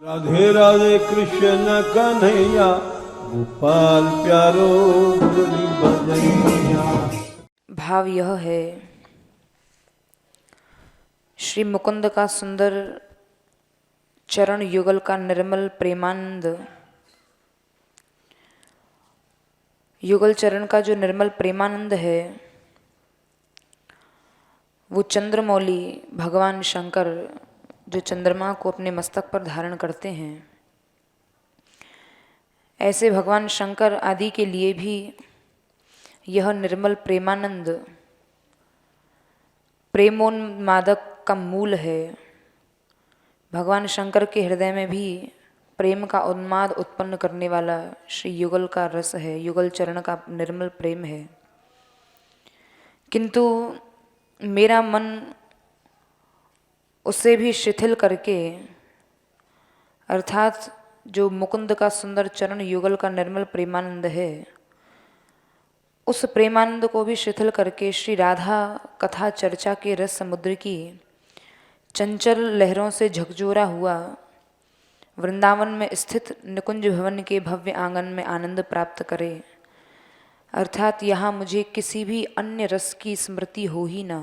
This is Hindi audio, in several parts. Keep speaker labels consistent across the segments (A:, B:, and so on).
A: राधे राधे कृष्ण कन्हैया गोपाल प्यारो मुरली बजैया।
B: भाव यह है, श्री मुकुंद का सुंदर चरण युगल का निर्मल प्रेमानंद, युगल चरण का जो निर्मल प्रेमानंद है वो चंद्रमौली भगवान शंकर जो चंद्रमा को अपने मस्तक पर धारण करते हैं, ऐसे भगवान शंकर आदि के लिए भी यह निर्मल प्रेमानंद प्रेमोन्मादक का मूल है। भगवान शंकर के हृदय में भी प्रेम का उन्माद उत्पन्न करने वाला श्री युगल का रस है, युगल चरण का निर्मल प्रेम है। किंतु मेरा मन उसे भी शिथिल करके, अर्थात जो मुकुंद का सुंदर चरण युगल का निर्मल प्रेमानंद है, उस प्रेमानंद को भी शिथिल करके श्री राधा कथा चर्चा के रस समुद्र की चंचल लहरों से झकझोरा हुआ वृंदावन में स्थित निकुंज भवन के भव्य आंगन में आनंद प्राप्त करे। अर्थात यहाँ मुझे किसी भी अन्य रस की स्मृति हो ही ना,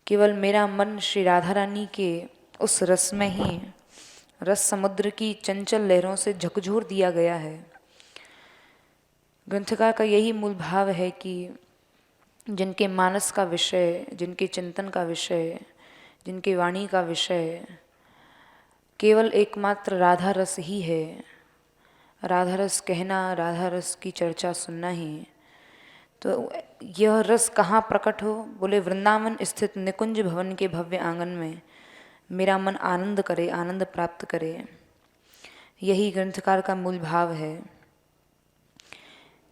B: केवल मेरा मन श्री राधा रानी के उस रस में ही, रस समुद्र की चंचल लहरों से झकझोर दिया गया है। ग्रंथकार का यही मूल भाव है कि जिनके मानस का विषय, जिनके चिंतन का विषय, जिनके वाणी का विषय केवल एकमात्र राधा रस ही है, राधा रस कहना, राधा रस की चर्चा सुनना ही, तो यह रस कहाँ प्रकट हो? बोले वृंदावन स्थित निकुंज भवन के भव्य आंगन में मेरा मन आनंद करे, आनंद प्राप्त करे। यही ग्रंथकार का मूल भाव है।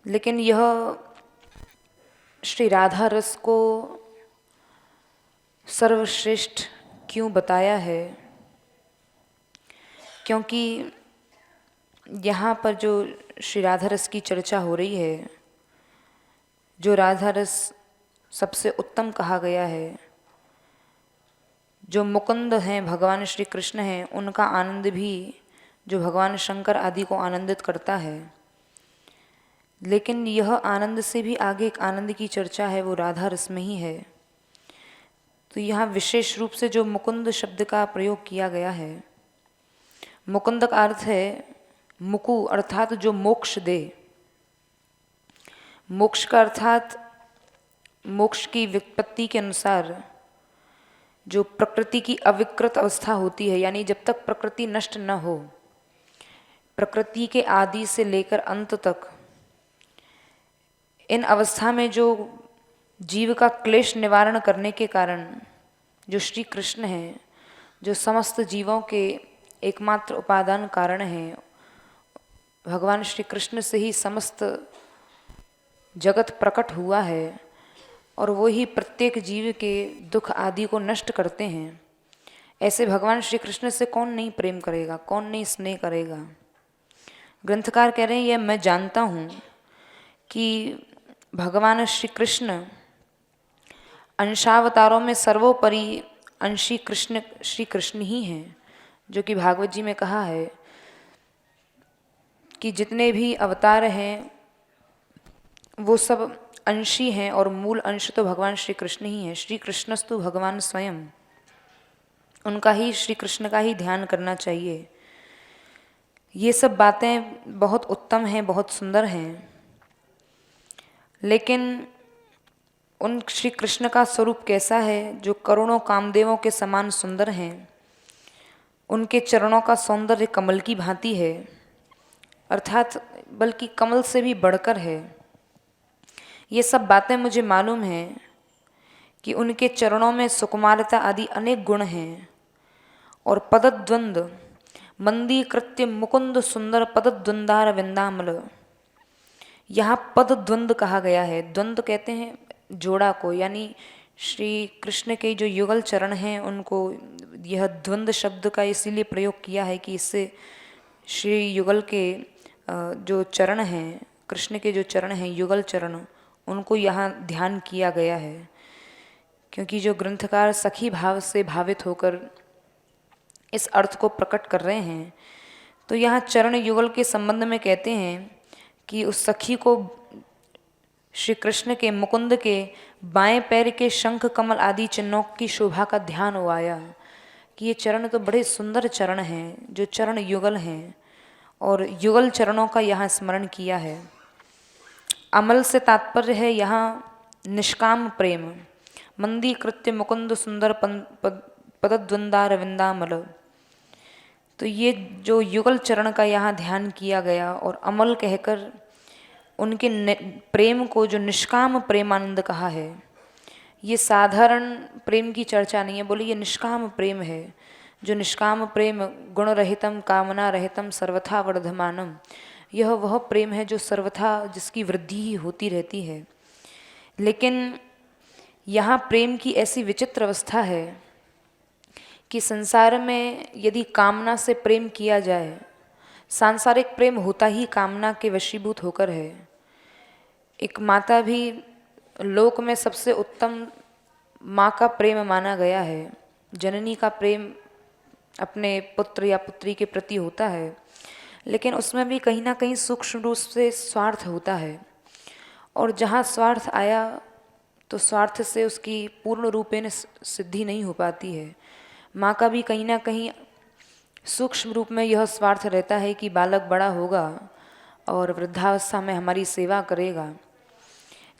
B: लेकिन यह श्री राधा रस को सर्वश्रेष्ठ क्यों बताया है? क्योंकि यहाँ पर जो श्री राधा रस की चर्चा हो रही है, जो राधा रस सबसे उत्तम कहा गया है, जो मुकुंद हैं भगवान श्री कृष्ण हैं, उनका आनंद भी जो भगवान शंकर आदि को आनंदित करता है। लेकिन यह आनंद से भी आगे एक आनंद की चर्चा है, वो राधा रस में ही है। तो यहाँ विशेष रूप से जो मुकुंद शब्द का प्रयोग किया गया है, मुकुंद का अर्थ है मुकु, अर्थात जो मोक्ष दे। मोक्ष का अर्थात मोक्ष की व्युत्पत्ति के अनुसार जो प्रकृति की अविकृत अवस्था होती है, यानी जब तक प्रकृति नष्ट न हो, प्रकृति के आदि से लेकर अंत तक, इन अवस्था में जो जीव का क्लेश निवारण करने के कारण जो श्री कृष्ण हैं, जो समस्त जीवों के एकमात्र उपादान कारण हैं, भगवान श्री कृष्ण से ही समस्त जगत प्रकट हुआ है और वो ही प्रत्येक जीव के दुख आदि को नष्ट करते हैं। ऐसे भगवान श्री कृष्ण से कौन नहीं प्रेम करेगा, कौन नहीं स्नेह करेगा? ग्रंथकार कह रहे हैं, यह मैं जानता हूँ कि भगवान श्री कृष्ण अंशावतारों में सर्वोपरि अंशी कृष्ण श्री कृष्ण ही हैं, जो कि भागवत जी में कहा है कि जितने भी अवतार हैं वो सब अंशी हैं और मूल अंश तो भगवान श्री कृष्ण ही हैं। श्री कृष्णस्तु भगवान स्वयं, उनका ही, श्री कृष्ण का ही ध्यान करना चाहिए। ये सब बातें बहुत उत्तम हैं, बहुत सुंदर हैं, लेकिन उन श्री कृष्ण का स्वरूप कैसा है जो करोड़ों कामदेवों के समान सुंदर हैं? उनके चरणों का सौंदर्य कमल की भांति है, अर्थात बल्कि कमल से भी बढ़कर है। ये सब बातें मुझे मालूम हैं कि उनके चरणों में सुकुमारता आदि अनेक गुण हैं। और पदद्वंद मंदीकृत्य मुकुंद सुंदर पदद्वंदार विंदामल, यहाँ पदद्वंद कहा गया है। द्वंद कहते हैं जोड़ा को, यानी श्री कृष्ण के जो युगल चरण हैं उनको यह द्वंद शब्द का इसीलिए प्रयोग किया है कि इससे श्री युगल के जो चरण हैं, कृष्ण के जो चरण हैं युगल चरण, उनको यहाँ ध्यान किया गया है। क्योंकि जो ग्रंथकार सखी भाव से भावित होकर इस अर्थ को प्रकट कर रहे हैं। तो यहाँ चरण युगल के संबंध में कहते हैं कि उस सखी को श्री कृष्ण के मुकुंद के बाएं पैर के शंख कमल आदि चिन्हों की शोभा का ध्यान हो आया कि ये चरण तो बड़े सुंदर चरण हैं, जो चरण युगल हैं, और युगल चरणों का यहाँ स्मरण किया है। अमल से तात्पर्य है यहाँ निष्काम प्रेम। मंदी कृत्य मुकुंद सुंदर पदद्वंदा रविंदामल। तो ये जो युगल चरण का यहाँ ध्यान किया गया और अमल कहकर उनके प्रेम को जो निष्काम प्रेमानंद कहा है, ये साधारण प्रेम की चर्चा नहीं है, बोले ये निष्काम प्रेम है। जो निष्काम प्रेम गुण रहितम कामना रहितम सर्वथा वर्धमानम, यह वह प्रेम है जो सर्वथा जिसकी वृद्धि ही होती रहती है। लेकिन यहाँ प्रेम की ऐसी विचित्र अवस्था है कि संसार में यदि कामना से प्रेम किया जाए, सांसारिक प्रेम होता ही कामना के वशीभूत होकर है। एक माता भी लोक में सबसे उत्तम माँ का प्रेम माना गया है। जननी का प्रेम अपने पुत्र या पुत्री के प्रति होता है, लेकिन उसमें भी कहीं ना कहीं सूक्ष्म रूप से स्वार्थ होता है, और जहाँ स्वार्थ आया तो स्वार्थ से उसकी पूर्ण रूपेण सिद्धि नहीं हो पाती है। माँ का भी कहीं ना कहीं सूक्ष्म रूप में यह स्वार्थ रहता है कि बालक बड़ा होगा और वृद्धावस्था में हमारी सेवा करेगा,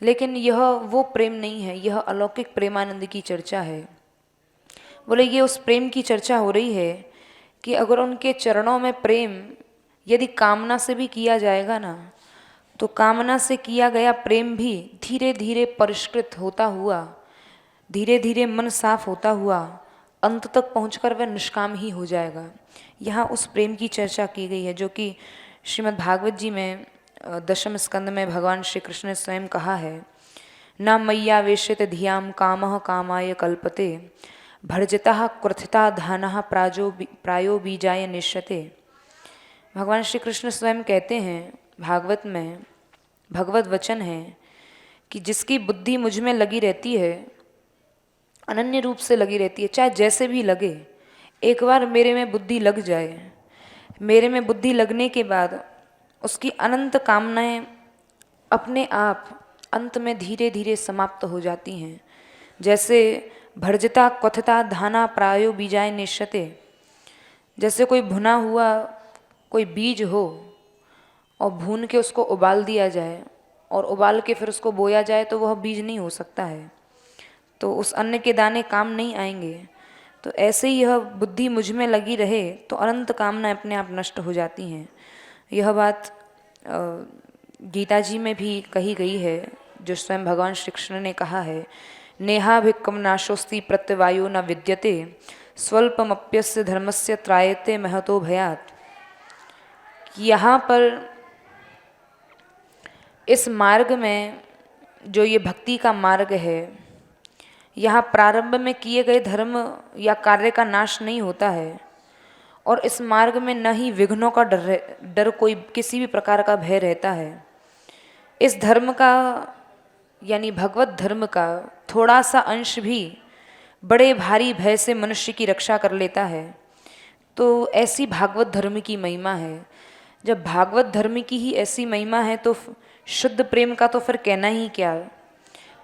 B: लेकिन यह वो प्रेम नहीं है, यह अलौकिक प्रेमानंद की चर्चा है। बोले ये उस प्रेम की चर्चा हो रही है कि अगर उनके चरणों में प्रेम यदि कामना से भी किया जाएगा ना, तो कामना से किया गया प्रेम भी धीरे धीरे परिष्कृत होता हुआ, धीरे धीरे मन साफ होता हुआ अंत तक पहुंचकर वह निष्काम ही हो जाएगा। यहाँ उस प्रेम की चर्चा की गई है जो कि श्रीमद् भागवत जी में 10वें स्कंद में भगवान श्री कृष्ण ने स्वयं कहा है, न मय्यावेशित धियाम कामः कामाय कल्पते भर्जिता कृथिता धानः प्रायो बीजाय निश्यते। भगवान श्री कृष्ण स्वयं कहते हैं, भागवत में भगवत वचन है कि जिसकी बुद्धि मुझ में लगी रहती है, अनन्य रूप से लगी रहती है, चाहे जैसे भी लगे, एक बार मेरे में बुद्धि लग जाए, मेरे में बुद्धि लगने के बाद उसकी अनंत कामनाएं अपने आप अंत में धीरे धीरे समाप्त हो जाती हैं। जैसे भर्जिता क्वथिता धाना प्रायो बीजाय निश्यते, जैसे कोई भुना हुआ कोई बीज हो और भून के उसको उबाल दिया जाए और उबाल के फिर उसको बोया जाए तो वह बीज नहीं हो सकता है, तो उस अन्न के दाने काम नहीं आएंगे। तो ऐसे ही यह बुद्धि मुझ में लगी रहे तो अनंत कामना अपने आप नष्ट हो जाती हैं। यह बात गीता जी में भी कही गई है, जो स्वयं भगवान श्री कृष्ण ने कहा है, नेहाभिक्कम नाशोस्ति प्रत्यवायो न विद्यते स्वल्पमप्यस्य धर्मस्य त्रायते महतो भयात। यहाँ पर इस मार्ग में जो ये भक्ति का मार्ग है, यहाँ प्रारंभ में किए गए धर्म या कार्य का नाश नहीं होता है, और इस मार्ग में न ही विघ्नों का डर कोई किसी भी प्रकार का भय रहता है। इस धर्म का यानी भगवत धर्म का थोड़ा सा अंश भी बड़े भारी भय से मनुष्य की रक्षा कर लेता है। तो ऐसी भागवत धर्म की महिमा है। जब भागवत धर्म की ही ऐसी महिमा है तो शुद्ध प्रेम का तो फिर कहना ही क्या।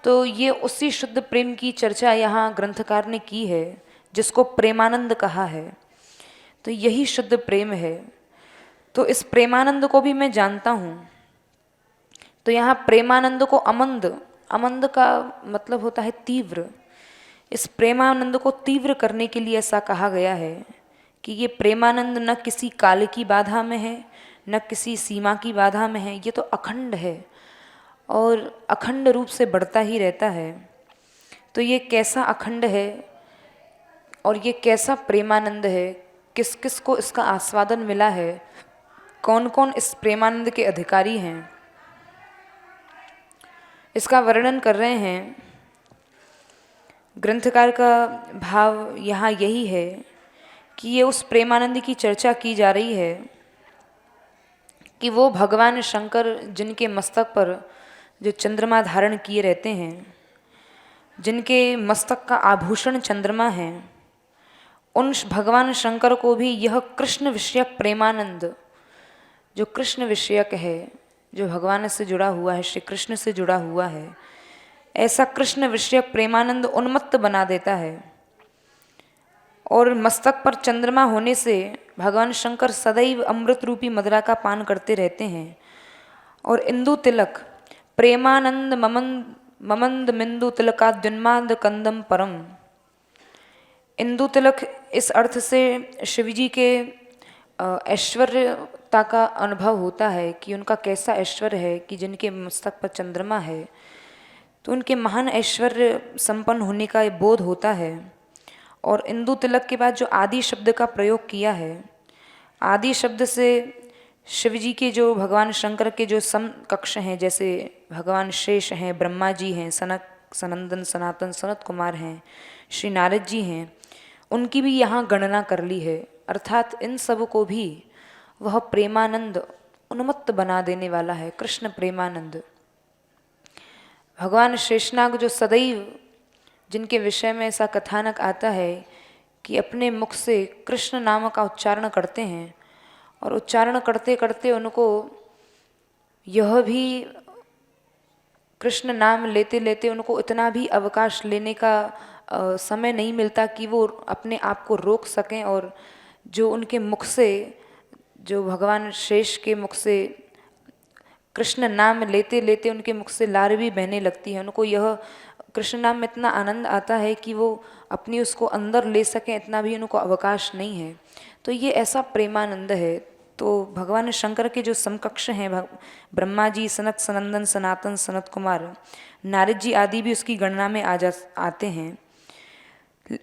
B: तो ये उसी शुद्ध प्रेम की चर्चा यहाँ ग्रंथकार ने की है, जिसको प्रेमानंद कहा है। तो यही शुद्ध प्रेम है। तो इस प्रेमानंद को भी मैं जानता हूँ। तो यहाँ प्रेमानंद को अमंद, अमंद का मतलब होता है तीव्र। इस प्रेमानंद को तीव्र करने के लिए ऐसा कहा गया है कि ये प्रेमानंद न किसी काल की बाधा में है, न किसी सीमा की बाधा में है, ये तो अखंड है और अखंड रूप से बढ़ता ही रहता है। तो ये कैसा अखंड है और ये कैसा प्रेमानंद है, किस किस को इसका आस्वादन मिला है, कौन कौन इस प्रेमानंद के अधिकारी हैं, इसका वर्णन कर रहे हैं। ग्रंथकार का भाव यहाँ यही है कि ये उस प्रेमानंद की चर्चा की जा रही है कि वो भगवान शंकर जिनके मस्तक पर जो चंद्रमा धारण किए रहते हैं, जिनके मस्तक का आभूषण चंद्रमा है, उन भगवान शंकर को भी यह कृष्ण विषयक प्रेमानंद, जो कृष्ण विषयक है, जो भगवान से जुड़ा हुआ है, श्री कृष्ण से जुड़ा हुआ है, ऐसा कृष्ण विषयक प्रेमानंद उन्मत्त बना देता है। और मस्तक पर चंद्रमा होने से भगवान शंकर सदैव अमृत रूपी मदिरा का पान करते रहते हैं। और इंदु तिलक प्रेमानंद ममंद मिंदु तिलकाद्युन्माद कंदम परम। इंदु तिलक इस अर्थ से शिव जी के ऐश्वर्यता का अनुभव होता है कि उनका कैसा ऐश्वर्य है कि जिनके मस्तक पर चंद्रमा है तो उनके महान ऐश्वर्य संपन्न होने का बोध होता है। और इंदु तिलक के बाद जो आदि शब्द का प्रयोग किया है, आदि शब्द से शिव जी के जो भगवान शंकर के जो समकक्ष हैं, जैसे भगवान शेष हैं, ब्रह्मा जी हैं, सनक सनंदन सनातन सनत कुमार हैं, श्री नारद जी हैं, उनकी भी यहाँ गणना कर ली है। अर्थात इन सब को भी वह प्रेमानंद उन्मत्त बना देने वाला है, कृष्ण प्रेमानंद। भगवान शेषनाग जो सदैव जिनके विषय में ऐसा कथानक आता है कि अपने मुख से कृष्ण नाम का उच्चारण करते हैं और उच्चारण करते करते उनको यह भी कृष्ण नाम लेते लेते उनको इतना भी अवकाश लेने का समय नहीं मिलता कि वो अपने आप को रोक सकें। और जो उनके मुख से, जो भगवान शेष के मुख से कृष्ण नाम लेते लेते उनके मुख से लार भी बहने लगती है। उनको यह कृष्ण नाम में इतना आनंद आता है कि वो अपनी उसको अंदर ले सकें, इतना भी उनको अवकाश नहीं है। तो ये ऐसा प्रेमानंद है। तो भगवान शंकर के जो समकक्ष हैं ब्रह्मा जी, सनक सनंदन सनातन सनत कुमार, नारद जी आदि भी उसकी गणना में आते हैं।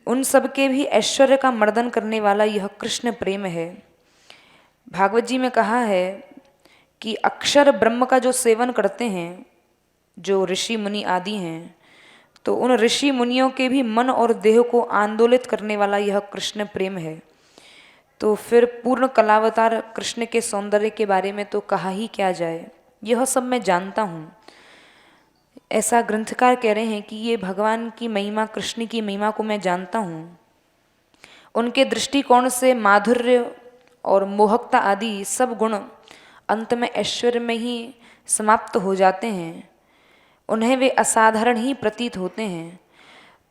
B: उन सब के भी ऐश्वर्य का मर्दन करने वाला यह कृष्ण प्रेम है। भागवत जी में कहा है कि अक्षर ब्रह्म का जो सेवन करते हैं जो ऋषि मुनि आदि हैं, तो उन ऋषि मुनियों के भी मन और देह को आंदोलित करने वाला यह कृष्ण प्रेम है। तो फिर पूर्ण कलावतार कृष्ण के सौंदर्य के बारे में तो कहा ही क्या जाए, यह सब मैं जानता हूँ। ऐसा ग्रंथकार कह रहे हैं कि ये भगवान की महिमा, कृष्ण की महिमा को मैं जानता हूँ। उनके दृष्टिकोण से माधुर्य और मोहकता आदि सब गुण अंत में ऐश्वर्य में ही समाप्त हो जाते हैं, उन्हें वे असाधारण ही प्रतीत होते हैं।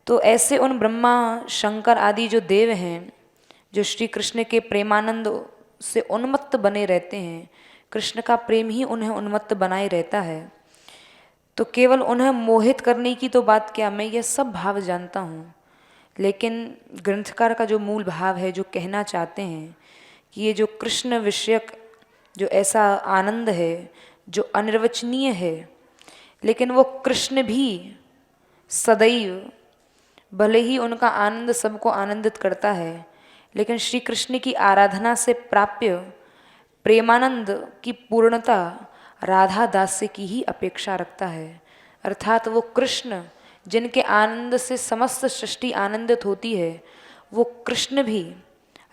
B: तो ऐसे उन ब्रह्मा शंकर आदि जो देव हैं, जो श्री कृष्ण के प्रेमानंद से उन्मत्त बने रहते हैं, कृष्ण का प्रेम ही उन्हें उन्मत्त बनाए रहता है। तो केवल उन्हें मोहित करने की तो बात क्या, मैं यह सब भाव जानता हूँ, लेकिन ग्रंथकार का जो मूल भाव है, जो कहना चाहते हैं कि ये जो कृष्ण विषयक जो ऐसा आनंद है जो अनिर्वचनीय है, लेकिन वो कृष्ण भी सदैव, भले ही उनका आनंद सबको आनंदित करता है, लेकिन श्री कृष्ण की आराधना से प्राप्य प्रेमानंद की पूर्णता राधा दास्य की ही अपेक्षा रखता है। अर्थात वो कृष्ण जिनके आनंद से समस्त सृष्टि आनंदित होती है, वो कृष्ण भी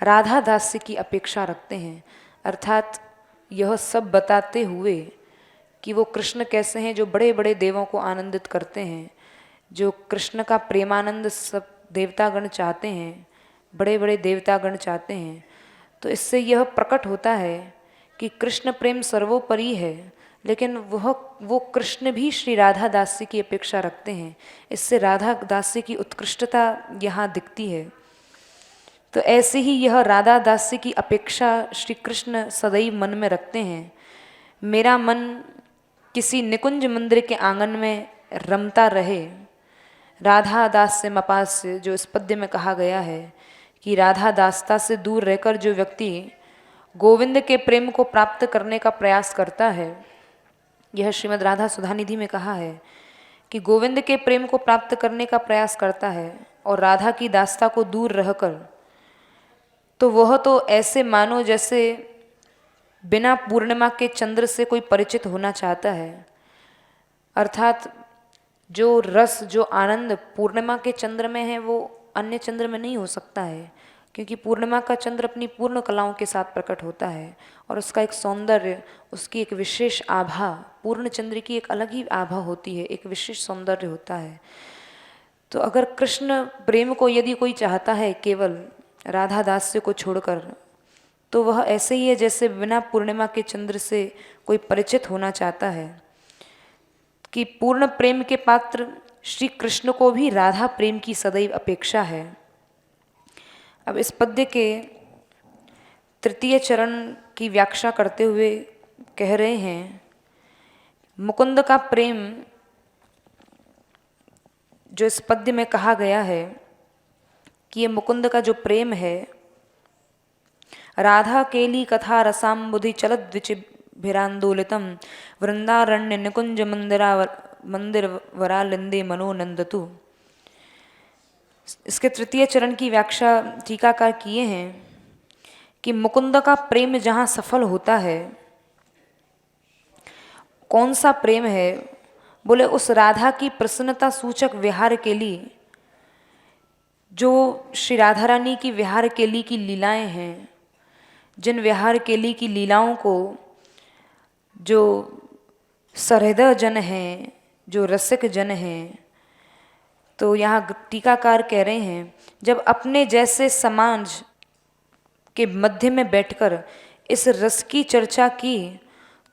B: राधा दास्य की अपेक्षा रखते हैं। अर्थात यह सब बताते हुए कि वो कृष्ण कैसे हैं जो बड़े बड़े देवों को आनंदित करते हैं, जो कृष्ण का प्रेमानंद सब देवतागण चाहते हैं, बड़े बड़े देवतागण चाहते हैं। तो इससे यह प्रकट होता है कि कृष्ण प्रेम सर्वोपरि है, लेकिन वो कृष्ण भी श्री राधा दास्य की अपेक्षा रखते हैं। इससे राधा दास्य की उत्कृष्टता यहाँ दिखती है। तो ऐसे ही यह राधा दास्य की अपेक्षा श्री कृष्ण सदैव मन में रखते हैं। मेरा मन किसी निकुंज मंदिर के आंगन में रमता रहे, राधा दास से मपास्य, जो इस पद्य में कहा गया है कि राधा दासता से दूर रहकर जो व्यक्ति गोविंद के प्रेम को प्राप्त करने का प्रयास करता है, यह श्रीमद् राधा सुधानिधि में कहा है कि गोविंद के प्रेम को प्राप्त करने का प्रयास करता है और राधा की दासता को दूर रहकर, तो वह तो ऐसे मानो जैसे बिना पूर्णिमा के चंद्र से कोई परिचित होना चाहता है। अर्थात जो रस, जो आनंद पूर्णिमा के चंद्र में है, वो अन्य चंद्र में नहीं हो सकता है, क्योंकि पूर्णिमा का चंद्र अपनी पूर्ण कलाओं के साथ प्रकट होता है और उसका एक सौंदर्य, उसकी एक विशेष आभा, पूर्ण चंद्र की एक अलग ही आभा होती है, एक विशेष सौंदर्य होता है। तो अगर कृष्ण प्रेम को यदि कोई चाहता है केवल, राधा दास्य को छोड़कर, तो वह ऐसे ही है जैसे बिना पूर्णिमा के चंद्र से कोई परिचित होना चाहता है। कि पूर्ण प्रेम के पात्र श्री कृष्ण को भी राधा प्रेम की सदैव अपेक्षा है। अब इस पद्य के तृतीय चरण की व्याख्या करते हुए कह रहे हैं, मुकुंद का प्रेम जो इस पद्य में कहा गया है कि ये मुकुंद का जो प्रेम है, राधा केली कथा रसाम्बुधि चलत द्विचिभिरांदोलितम वृंदारण्य निकुंज मंदिर वरालिंदे मनोनंदतु। इसके तृतीय चरण की व्याख्या टीकाकार किए हैं कि मुकुंद का प्रेम जहाँ सफल होता है, कौन सा प्रेम है? बोले उस राधा की प्रसन्नता सूचक विहार के लिए, जो श्री राधा रानी की विहार केली की लीलाएं हैं, जिन विहार केली की लीलाओं को जो सहृदय जन हैं, जो रसिक जन हैं, तो यहाँ टीकाकार कह रहे हैं जब अपने जैसे समाज के मध्य में बैठकर इस रस की चर्चा की,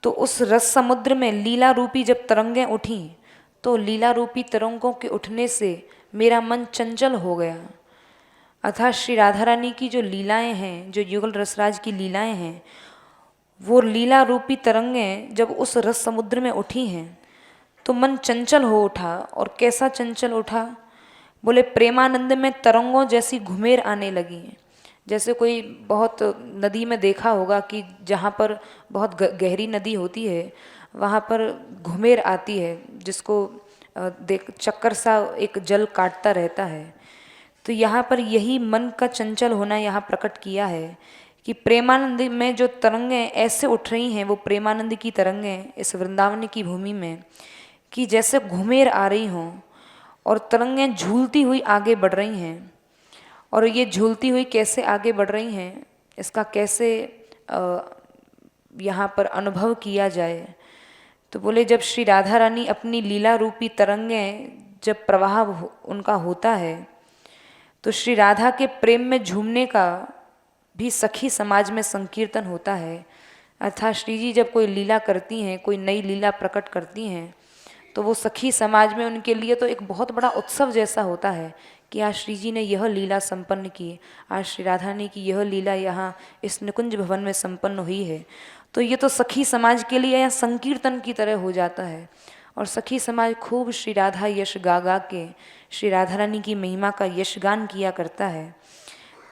B: तो उस रस समुद्र में लीला रूपी जब तरंगें उठी, तो लीला रूपी तरंगों के उठने से मेरा मन चंचल हो गया। अर्थात श्री राधा रानी की जो लीलाएं हैं, जो युगल रसराज की लीलाएं हैं, वो लीला रूपी तरंगें जब उस रस समुद्र में उठी हैं तो मन चंचल हो उठा। और कैसा चंचल उठा? बोले प्रेमानंद में तरंगों जैसी घुमेर आने लगी। जैसे कोई बहुत नदी में देखा होगा कि जहाँ पर बहुत गहरी नदी होती है, वहाँ पर घुमेर आती है, जिसको देख चक्कर सा एक जल काटता रहता है। तो यहाँ पर यही मन का चंचल होना यहाँ प्रकट किया है कि प्रेमानंद में जो तरंगें ऐसे उठ रही हैं, वो प्रेमानंद की तरंगें इस वृंदावन की भूमि में, कि जैसे घुमेर आ रही हों और तरंगें झूलती हुई आगे बढ़ रही हैं। और ये झूलती हुई कैसे आगे बढ़ रही हैं, इसका कैसे यहाँ पर अनुभव किया जाए? तो बोले जब श्री राधा रानी अपनी लीला रूपी तरंगें जब प्रवाह उनका होता है, तो श्री राधा के प्रेम में झूमने का भी सखी समाज में संकीर्तन होता है। अर्थात श्री जी जब कोई लीला करती हैं, कोई नई लीला प्रकट करती हैं, तो वो सखी समाज में उनके लिए तो एक बहुत बड़ा उत्सव जैसा होता है कि आज श्री जी ने यह लीला संपन्न की, आज श्री राधा ने की यह लीला यहाँ इस निकुंज भवन में संपन्न हुई है। तो ये तो सखी समाज के लिए यहाँ संकीर्तन की तरह हो जाता है। और सखी समाज खूब श्री राधा यश गा गा के श्री राधा रानी की महिमा का यशगान किया करता है।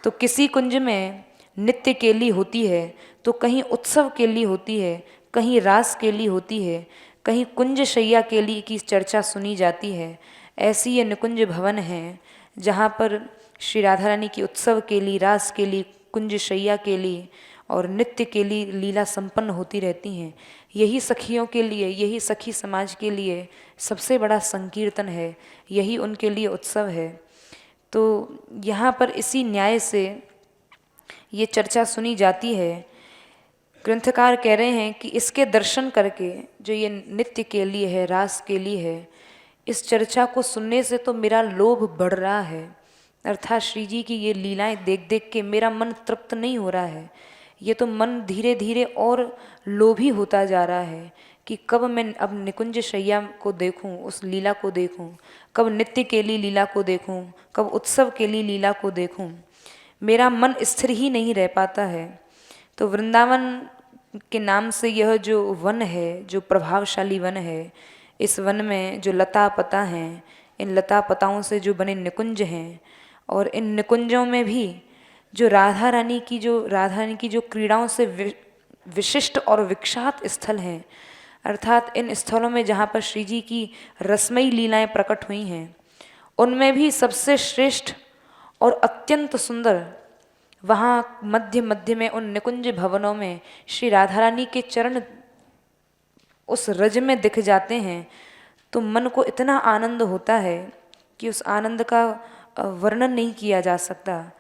B: तो किसी कुंज में नित्य केली होती है, तो कहीं उत्सव केली होती है, कहीं रास केली होती है, कहीं कुंज शैया केली की चर्चा सुनी जाती है। ऐसी ये निकुंज भवन है जहाँ पर श्री राधा रानी की उत्सव केली, रास केली, कुंज शैया केली और नित्य केली लीला संपन्न होती रहती हैं। यही सखियों के लिए, यही सखी समाज के लिए सबसे बड़ा संकीर्तन है, यही उनके लिए उत्सव है। तो यहाँ पर इसी न्याय से ये चर्चा सुनी जाती है। ग्रंथकार कह रहे हैं कि इसके दर्शन करके, जो ये नित्य के लिए है, रास के लिए है, इस चर्चा को सुनने से तो मेरा लोभ बढ़ रहा है। अर्थात श्री जी की ये लीलाएं देख देख के मेरा मन तृप्त नहीं हो रहा है, ये तो मन धीरे धीरे और लोभी होता जा रहा है कि कब मैं अब निकुंज शैया को देखूं, उस लीला को देखूं, कब नित्य केली लीला को देखूं, कब उत्सव केली लीला को देखूं। मेरा मन स्थिर ही नहीं रह पाता है। तो वृंदावन के नाम से यह जो वन है, जो प्रभावशाली वन है, इस वन में जो लता पता हैं, इन लता पताओं से जो बने निकुंज हैं, और इन निकुंजों में भी जो राधा रानी की जो क्रीड़ाओं से विशिष्ट और विख्यात स्थल हैं, अर्थात इन स्थलों में जहाँ पर श्री जी की रसमयी लीलाएं प्रकट हुई हैं, उनमें भी सबसे श्रेष्ठ और अत्यंत सुंदर वहाँ मध्य मध्य में उन निकुंज भवनों में श्री राधा रानी के चरण उस रज में दिख जाते हैं। तो मन को इतना आनंद होता है कि उस आनंद का वर्णन नहीं किया जा सकता।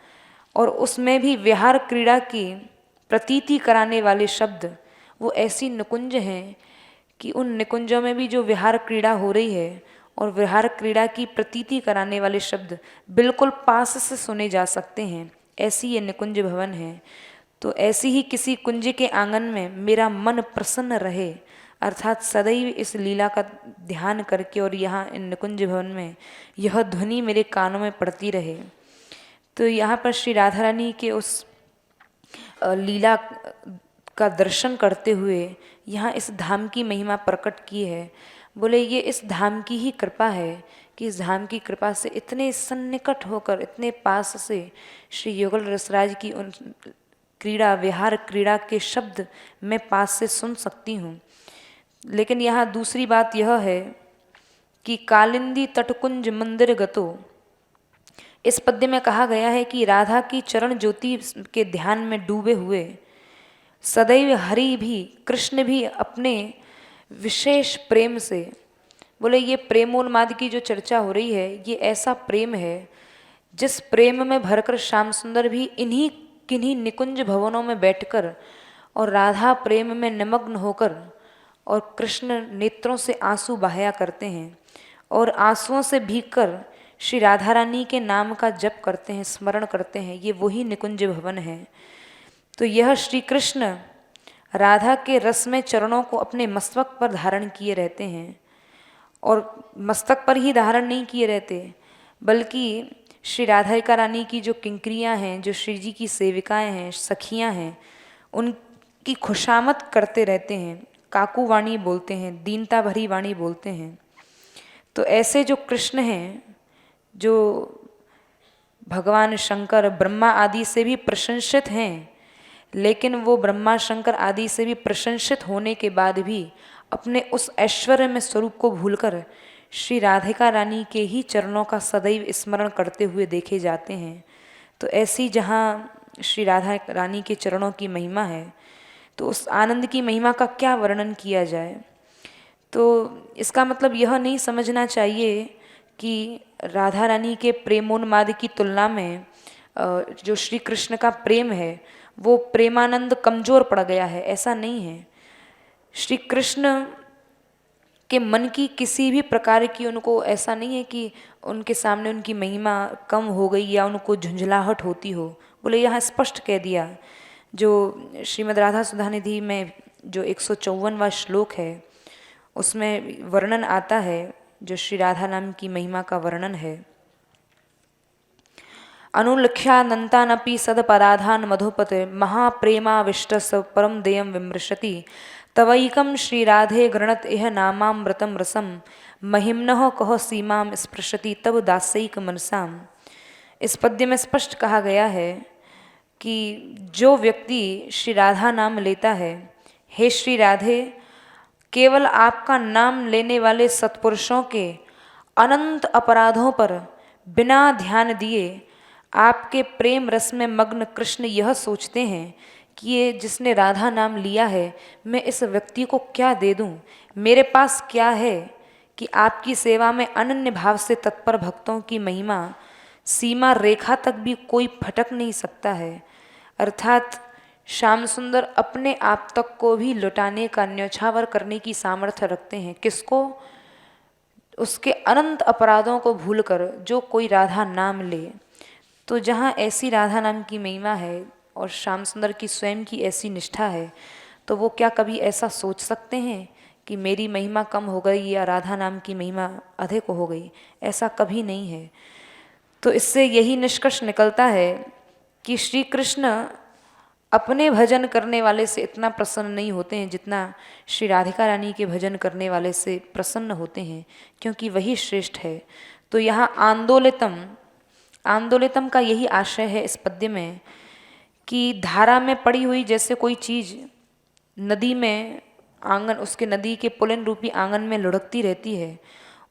B: और उसमें भी विहार क्रीड़ा की प्रतीति कराने वाले शब्द वो ऐसी निकुंज हैं कि उन निकुंजों में भी जो विहार क्रीड़ा हो रही है और विहार क्रीड़ा की प्रतीति कराने वाले शब्द बिल्कुल पास से सुने जा सकते हैं। ऐसी ये निकुंज भवन है। तो ऐसी ही किसी कुंज के आंगन में मेरा मन प्रसन्न रहे, अर्थात सदैव इस लीला का ध्यान करके और यहाँ इन निकुंज भवन में यह ध्वनि मेरे कानों में पड़ती रहे। तो यहाँ पर श्री राधा रानी के उस लीला का दर्शन करते हुए यहाँ इस धाम की महिमा प्रकट की है। बोले ये इस धाम की ही कृपा है कि इस धाम की कृपा से इतने सन्निकट होकर, इतने पास से श्री युगल रसराज की उन क्रीड़ा विहार क्रीड़ा के शब्द मैं पास से सुन सकती हूँ। लेकिन यहाँ दूसरी बात यह है कि कालिंदी तटकुंज मंदिर गतो, इस पद्य में कहा गया है कि राधा की चरण ज्योति के ध्यान में डूबे हुए सदैव हरि भी, कृष्ण भी अपने विशेष प्रेम से, बोले ये प्रेमोन्माद की जो चर्चा हो रही है ये ऐसा प्रेम है जिस प्रेम में भरकर श्याम सुंदर भी इन्हीं किन्हीं निकुंज भवनों में बैठकर और राधा प्रेम में निमग्न होकर और कृष्ण नेत्रों से आंसू बहाया करते हैं और आंसुओं से भीगकर श्री राधा रानी के नाम का जप करते हैं, स्मरण करते हैं। ये वही निकुंज भवन है। तो यह श्री कृष्ण राधा के रस में चरणों को अपने मस्तक पर धारण किए रहते हैं, और मस्तक पर ही धारण नहीं किए रहते बल्कि श्री राधिका रानी की जो किंकरियाँ हैं, जो श्री जी की सेविकाएं हैं, सखियां हैं, उनकी खुशामद करते रहते हैं, काकू वाणी बोलते हैं, दीनता भरी वाणी बोलते हैं। तो ऐसे जो कृष्ण हैं, जो भगवान शंकर ब्रह्मा आदि से भी प्रशंसित हैं, लेकिन वो ब्रह्मा शंकर आदि से भी प्रशंसित होने के बाद भी अपने उस ऐश्वर्य में स्वरूप को भूलकर श्री राधिका रानी के ही चरणों का सदैव स्मरण करते हुए देखे जाते हैं। तो ऐसी जहाँ श्री राधा रानी के चरणों की महिमा है, तो उस आनंद की महिमा का क्या वर्णन किया जाए। तो इसका मतलब यह नहीं समझना चाहिए कि राधा रानी के प्रेमोन्माद की तुलना में जो श्री कृष्ण का प्रेम है वो प्रेमानंद कमज़ोर पड़ गया है, ऐसा नहीं है। श्री कृष्ण के मन की किसी भी प्रकार की, उनको ऐसा नहीं है कि उनके सामने उनकी महिमा कम हो गई या उनको झुंझलाहट होती हो। बोले यहाँ स्पष्ट कह दिया, जो श्रीमद् राधा सुधानिधि में जो 154वां श्लोक है उसमें वर्णन आता है, जो श्री राधा नाम की महिमा का वर्णन है। अनुलक्ष्यानन्तानपि सदपराधान मधुपते महाप्रेमाविष्ट स परम देयम विमृशति तवैकम श्रीराधे गृणत इह नामामृतम रसम महिम्नः कह सीमाम स्पृशति तब दासैक मनसाम। इस पद्य में स्पष्ट कहा गया है कि जो व्यक्ति श्री राधा नाम लेता है, हे श्री राधे, केवल आपका नाम लेने वाले सत्पुरुषों के अनंत अपराधों पर बिना ध्यान दिए आपके प्रेम रस में मग्न कृष्ण यह सोचते हैं कि ये जिसने राधा नाम लिया है, मैं इस व्यक्ति को क्या दे दूं, मेरे पास क्या है कि आपकी सेवा में अनन्य भाव से तत्पर भक्तों की महिमा सीमा रेखा तक भी कोई फटक नहीं सकता है। अर्थात श्याम सुंदर अपने आप तक को भी लुटाने का, न्यौछावर करने की सामर्थ्य रखते हैं। किसको? उसके अनंत अपराधों को भूलकर जो कोई राधा नाम ले। तो जहाँ ऐसी राधा नाम की महिमा है और श्याम सुंदर की स्वयं की ऐसी निष्ठा है, तो वो क्या कभी ऐसा सोच सकते हैं कि मेरी महिमा कम हो गई या राधा नाम की महिमा अधिक हो गई? ऐसा कभी नहीं है। तो इससे यही निष्कर्ष निकलता है कि श्री कृष्ण अपने भजन करने वाले से इतना प्रसन्न नहीं होते हैं जितना श्री राधिका रानी के भजन करने वाले से प्रसन्न होते हैं, क्योंकि वही श्रेष्ठ है। तो यहाँ आंदोलितम का यही आशय है इस पद्य में कि धारा में पड़ी हुई जैसे कोई चीज़ नदी में आंगन, उसके नदी के पुलिन रूपी आंगन में लुढ़कती रहती है,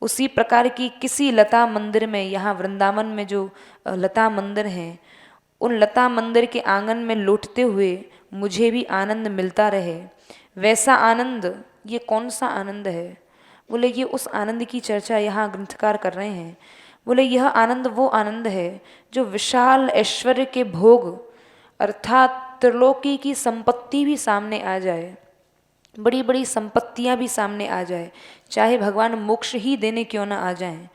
B: उसी प्रकार की किसी लता मंदिर में, यहाँ वृंदावन में जो लता मंदिर हैं, उन लता मंदिर के आंगन में लौटते हुए मुझे भी आनंद मिलता रहे। वैसा आनंद, ये कौन सा आनंद है? बोले ये उस आनंद की चर्चा यहाँ ग्रंथकार कर रहे हैं। बोले यह आनंद वो आनंद है जो विशाल ऐश्वर्य के भोग अर्थात त्रिलोकी की संपत्ति भी सामने आ जाए, बड़ी बड़ी संपत्तियाँ भी सामने आ जाए, चाहे भगवान मोक्ष ही देने क्यों ना आ जाएं,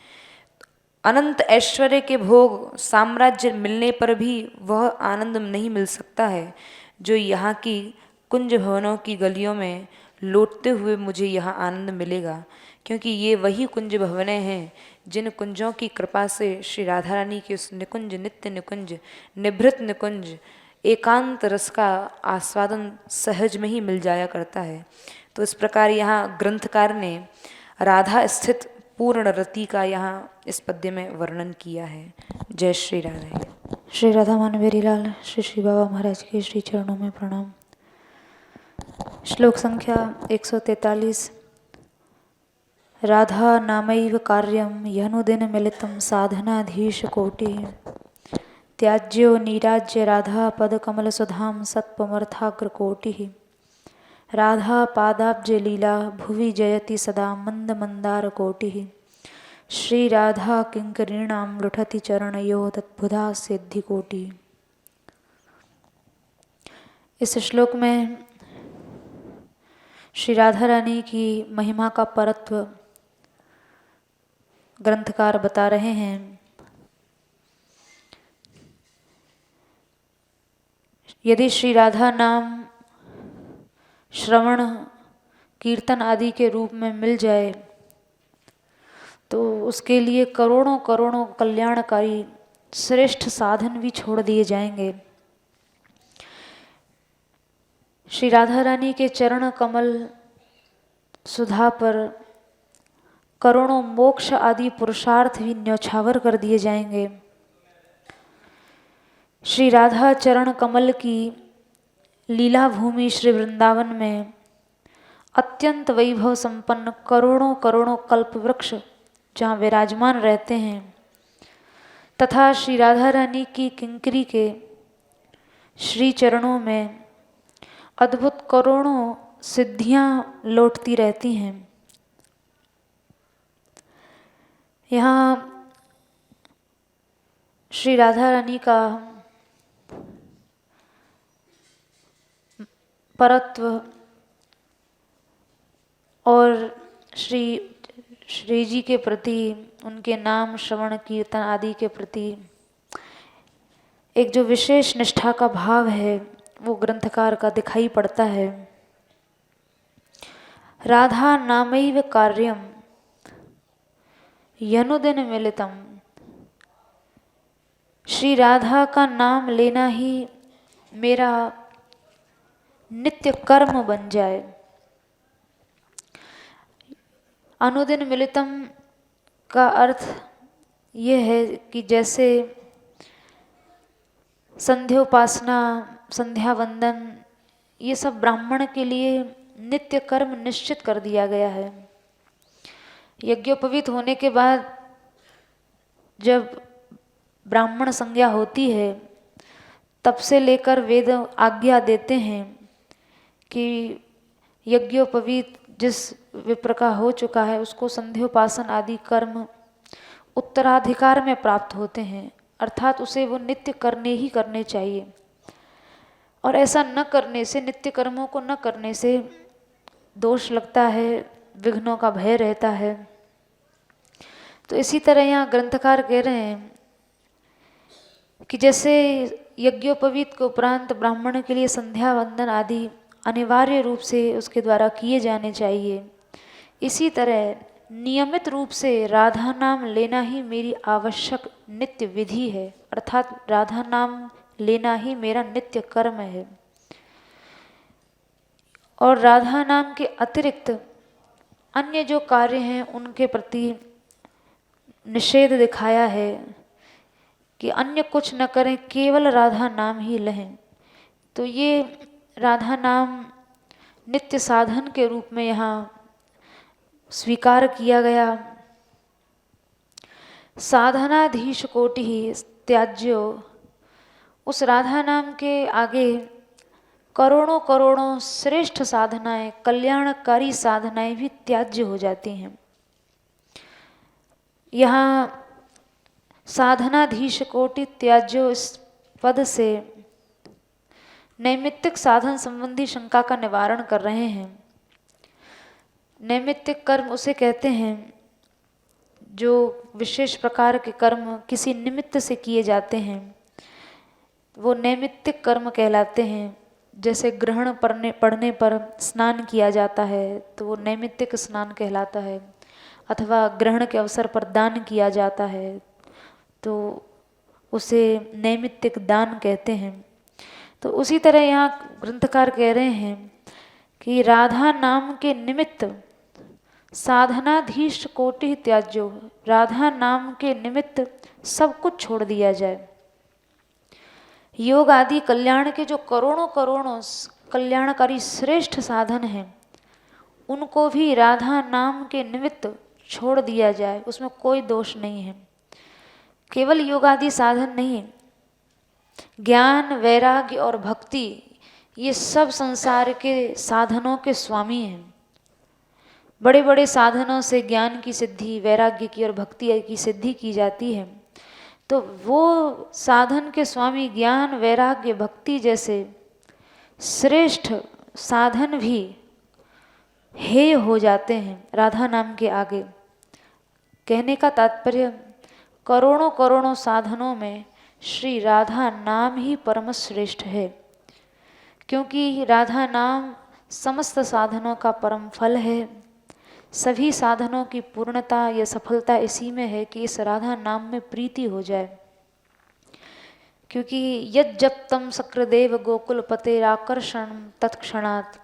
B: अनंत ऐश्वर्य के भोग साम्राज्य मिलने पर भी वह आनंद नहीं मिल सकता है जो यहाँ की कुंज भवनों की गलियों में लौटते हुए मुझे यहाँ आनंद मिलेगा, क्योंकि ये वही कुंज भवनें हैं जिन कुंजों की कृपा से श्री राधा रानी के उस निकुंज, नित्य निकुंज, निभृत निकुंज, एकांत रस का आस्वादन सहज में ही मिल जाया करता है। तो इस प्रकार यहाँ ग्रंथकार ने राधा स्थित पूर्ण रति का यहाँ इस पद्य में वर्णन किया है। जय श्री राधे।
C: श्री राधा मानवेरी लाल श्री श्री बाबा महाराज के श्री चरणों में प्रणाम। श्लोक संख्या 143। राधा नामैव कार्यम यनुदिन मिलितं साधनाधीश कोटि त्याज्यो नीराज्य राधा पद कमल सुधाम सत्पमर्थाग्र कोटि राधा पादाब्ज लीला भुवि जयति सदा मंद मंदार कोटि श्री राधा किंकरीणाम लुठति चरणयो तत्बुधा सिद्धि कोटि। इस श्लोक में श्री राधा रानी की महिमा का परत्व ग्रंथकार बता रहे हैं। यदि श्री राधा नाम श्रवण कीर्तन आदि के रूप में मिल जाए तो उसके लिए करोड़ों करोड़ों कल्याणकारी श्रेष्ठ साधन भी छोड़ दिए जाएंगे। श्री राधा रानी के चरण कमल सुधा पर करोड़ों मोक्ष आदि पुरुषार्थ भी न्यौछावर कर दिए जाएंगे। श्री राधा चरण कमल की लीला भूमि श्री वृंदावन में अत्यंत वैभव संपन्न करोड़ों करोड़ों कल्प वृक्ष जहाँ विराजमान रहते हैं तथा श्री राधा रानी की किंकरी के श्री चरणों में अद्भुत करोड़ों सिद्धियां लौटती रहती हैं। यहाँ श्री राधा रानी का परत्व और श्री जी के प्रति उनके नाम श्रवण कीर्तन आदि के प्रति एक जो विशेष निष्ठा का भाव है वो ग्रंथकार का दिखाई पड़ता है। राधा नामैव कार्यम यनुदिन मिलितम, श्री राधा का नाम लेना ही मेरा नित्य कर्म बन जाए। अनुदिन मिलितम का अर्थ ये है कि जैसे संध्योपासना, संध्या वंदन, ये सब ब्राह्मण के लिए नित्य कर्म निश्चित कर दिया गया है। यज्ञोपवीत होने के बाद जब ब्राह्मण संज्ञा होती है तब से लेकर वेद आज्ञा देते हैं कि यज्ञोपवीत जिस विप्र का हो चुका है उसको संध्योपासन आदि कर्म उत्तराधिकार में प्राप्त होते हैं, अर्थात उसे वो नित्य करने ही करने चाहिए। और ऐसा न करने से, नित्य कर्मों को न करने से दोष लगता है, विघ्नों का भय रहता है। तो इसी तरह यहाँ ग्रंथकार कह रहे हैं कि जैसे यज्ञोपवीत के उपरांत ब्राह्मण के लिए संध्या वंदन आदि अनिवार्य रूप से उसके द्वारा किए जाने चाहिए, इसी तरह नियमित रूप से राधा नाम लेना ही मेरी आवश्यक नित्य विधि है, अर्थात राधा नाम लेना ही मेरा नित्य कर्म है। और राधा नाम के अतिरिक्त अन्य जो कार्य हैं उनके प्रति निषेध दिखाया है कि अन्य कुछ न करें, केवल राधा नाम ही लें। तो ये राधा नाम नित्य साधन के रूप में यहाँ स्वीकार किया गया। साधनाधीश कोटि ही त्याज्यो, उस राधा नाम के आगे करोड़ों करोड़ों श्रेष्ठ साधनाएं, कल्याणकारी साधनाएं भी त्याज्य हो जाती हैं। यहाँ साधनाधीश कोटि त्याज्यो इस पद से नैमित्तिक साधन संबंधी शंका का निवारण कर रहे हैं। नैमित्तिक कर्म उसे कहते हैं जो विशेष प्रकार के कर्म किसी निमित्त से किए जाते हैं वो नैमित्तिक कर्म कहलाते हैं। जैसे ग्रहण पड़ने पर स्नान किया जाता है तो वो नैमित्तिक स्नान कहलाता है, अथवा ग्रहण के अवसर पर दान किया जाता है तो उसे नैमित्तिक दान कहते हैं। तो उसी तरह यहाँ ग्रंथकार कह रहे हैं कि राधा नाम के निमित्त साधनाधीश कोटि त्याज्यो, राधा नाम के निमित्त सब कुछ छोड़ दिया जाए। योग आदि कल्याण के जो करोड़ों करोड़ों कल्याणकारी श्रेष्ठ साधन हैं उनको भी राधा नाम के निमित्त छोड़ दिया जाए, उसमें कोई दोष नहीं है। केवल योग आदि साधन नहीं, ज्ञान वैराग्य और भक्ति ये सब संसार के साधनों के स्वामी हैं। बड़े बड़े साधनों से ज्ञान की सिद्धि, वैराग्य की और भक्ति की सिद्धि की जाती है, तो वो साधन के स्वामी ज्ञान वैराग्य भक्ति जैसे श्रेष्ठ साधन भी हेय हो जाते हैं राधा नाम के आगे। कहने का तात्पर्य करोड़ों करोड़ों साधनों में श्री राधा नाम ही परम श्रेष्ठ है, क्योंकि राधा नाम समस्त साधनों का परम फल है। सभी साधनों की पूर्णता या सफलता इसी में है कि इस राधा नाम में प्रीति हो जाए। क्योंकि यद जप तम शक्रदेव गोकुल पतेराकर्षण तत्क्षणात्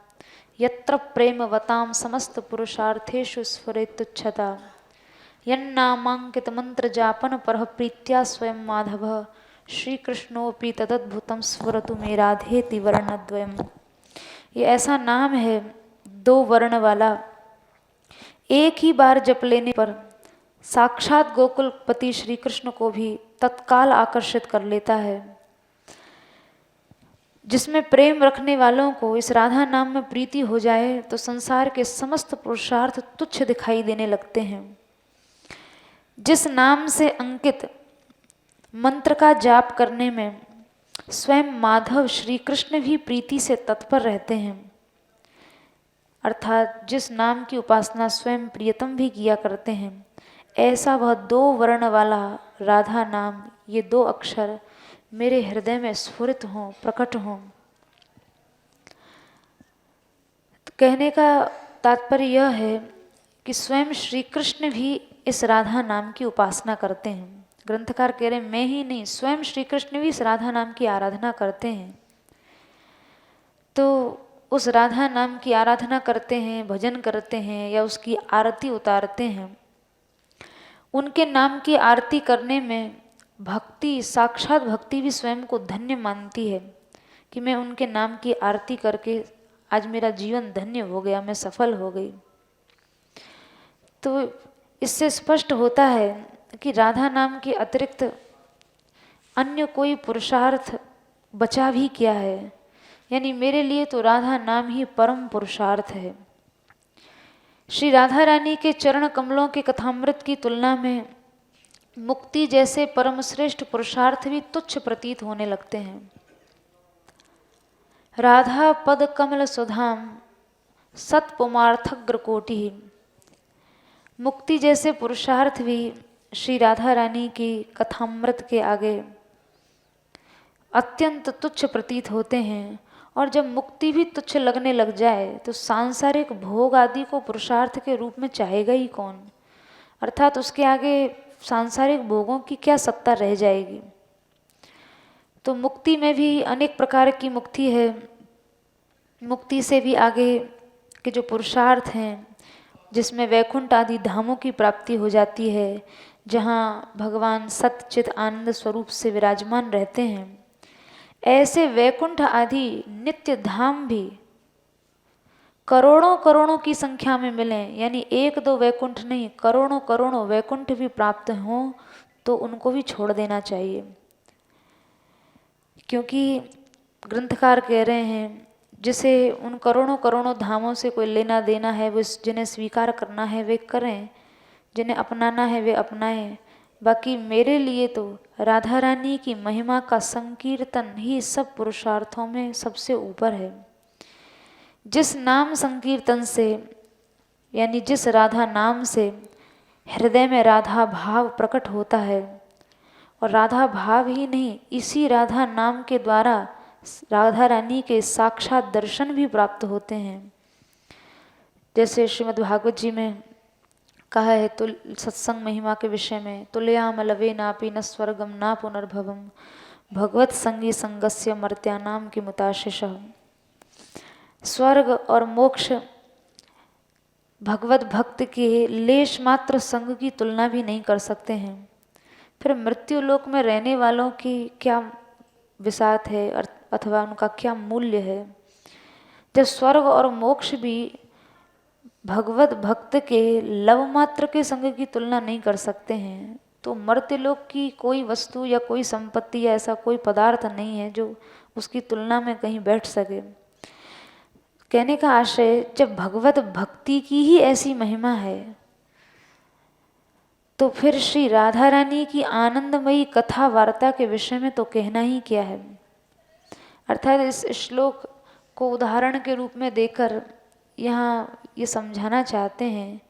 C: यत्र प्रेमवताम समस्त पुरुषार्थेषु स्फुरेत् तुच्छता यन्नामांकित मंत्र जापन पर प्रीत्या स्वयं माधव श्री कृष्णोपि तदद्भुतम स्फुरतु मे राधेति वर्णद्वयम्। ये ऐसा नाम है दो वर्ण वाला, एक ही बार जप लेने पर साक्षात गोकुलपति श्री कृष्ण को भी तत्काल आकर्षित कर लेता है। जिसमें प्रेम रखने वालों को इस राधा नाम में प्रीति हो जाए तो संसार के समस्त पुरुषार्थ तुच्छ दिखाई देने लगते हैं। जिस नाम से अंकित मंत्र का जाप करने में स्वयं माधव श्री कृष्ण भी प्रीति से तत्पर रहते हैं, अर्थात जिस नाम की उपासना स्वयं प्रियतम भी किया करते हैं, ऐसा वह दो वर्ण वाला राधा नाम, ये दो अक्षर मेरे हृदय में स्फुरित हों, प्रकट हों। तो कहने का तात्पर्य यह है कि स्वयं श्री कृष्ण भी इस राधा नाम की उपासना करते हैं। ग्रंथकार कह रहे हैं मैं ही नहीं, स्वयं श्री कृष्ण भी इस राधा नाम की आराधना करते हैं। तो उस राधा नाम की आराधना करते हैं, भजन करते हैं या उसकी आरती उतारते हैं। उनके नाम की आरती करने में भक्ति, साक्षात भक्ति भी स्वयं को धन्य मानती है कि मैं उनके नाम की आरती करके आज मेरा जीवन धन्य हो गया, मैं सफल हो गई। तो इससे स्पष्ट होता है कि राधा नाम के अतिरिक्त अन्य कोई पुरुषार्थ बचा भी क्या है। यानी मेरे लिए तो राधा नाम ही परम पुरुषार्थ है। श्री राधा रानी के चरण कमलों के कथामृत की तुलना में मुक्ति जैसे परम श्रेष्ठ पुरुषार्थ भी तुच्छ प्रतीत होने लगते हैं। राधा पद कमल सुधाम सत्पुमार्थग्र कोटि, मुक्ति जैसे पुरुषार्थ भी श्री राधा रानी की कथामृत के आगे अत्यंत तुच्छ प्रतीत होते हैं। और जब मुक्ति भी तुच्छ लगने लग जाए तो सांसारिक भोग आदि को पुरुषार्थ के रूप में चाहेगा ही कौन, अर्थात उसके आगे सांसारिक भोगों की क्या सत्ता रह जाएगी। तो मुक्ति में भी अनेक प्रकार की मुक्ति है। मुक्ति से भी आगे के जो पुरुषार्थ हैं जिसमें वैकुंठ आदि धामों की प्राप्ति हो जाती है, जहाँ भगवान सच्चित आनंद स्वरूप से विराजमान रहते हैं, ऐसे वैकुंठ आदि नित्य धाम भी करोड़ों करोड़ों की संख्या में मिलें, यानी एक दो वैकुंठ नहीं, करोड़ों करोड़ों वैकुंठ भी प्राप्त हों तो उनको भी छोड़ देना चाहिए। क्योंकि ग्रंथकार कह रहे हैं जिसे उन करोड़ों करोड़ों धामों से कोई लेना देना है, वो जिन्हें स्वीकार करना है वे करें, जिन्हें अपनाना है वे अपनाएं। बाकी मेरे लिए तो राधा रानी की महिमा का संकीर्तन ही सब पुरुषार्थों में सबसे ऊपर है। जिस नाम संकीर्तन से, यानी जिस राधा नाम से हृदय में राधा भाव प्रकट होता है। और राधा भाव ही नहीं, इसी राधा नाम के द्वारा राधा रानी के साक्षात दर्शन भी प्राप्त होते हैं। जैसे श्रीमद् भागवत जी में कहा है तो सत्संग महिमा के विषय में, तुलयाम लवे नापि न स्वर्गम ना पुनर्भवम भगवत संगी संगस्य मर्त्यानाम की मुताशिष। स्वर्ग और मोक्ष भगवत भक्त के लेश मात्र संग की तुलना भी नहीं कर सकते हैं। फिर मृत्यु लोक में रहने वालों की क्या विसात है अथवा उनका क्या मूल्य है, जब स्वर्ग और मोक्ष भी भगवत भक्त के लव मात्र के संग की तुलना नहीं कर सकते हैं, तो मर्त्यलोक की कोई वस्तु या कोई संपत्ति या ऐसा कोई पदार्थ नहीं है जो उसकी तुलना में कहीं बैठ सके। कहने का आशय, जब भगवत भक्ति की ही ऐसी महिमा है तो फिर श्री राधा रानी की आनंदमयी कथा वार्ता के विषय में तो कहना ही क्या है। अर्थात इस श्लोक को उदाहरण के रूप में देकर यहाँ ये समझाना चाहते हैं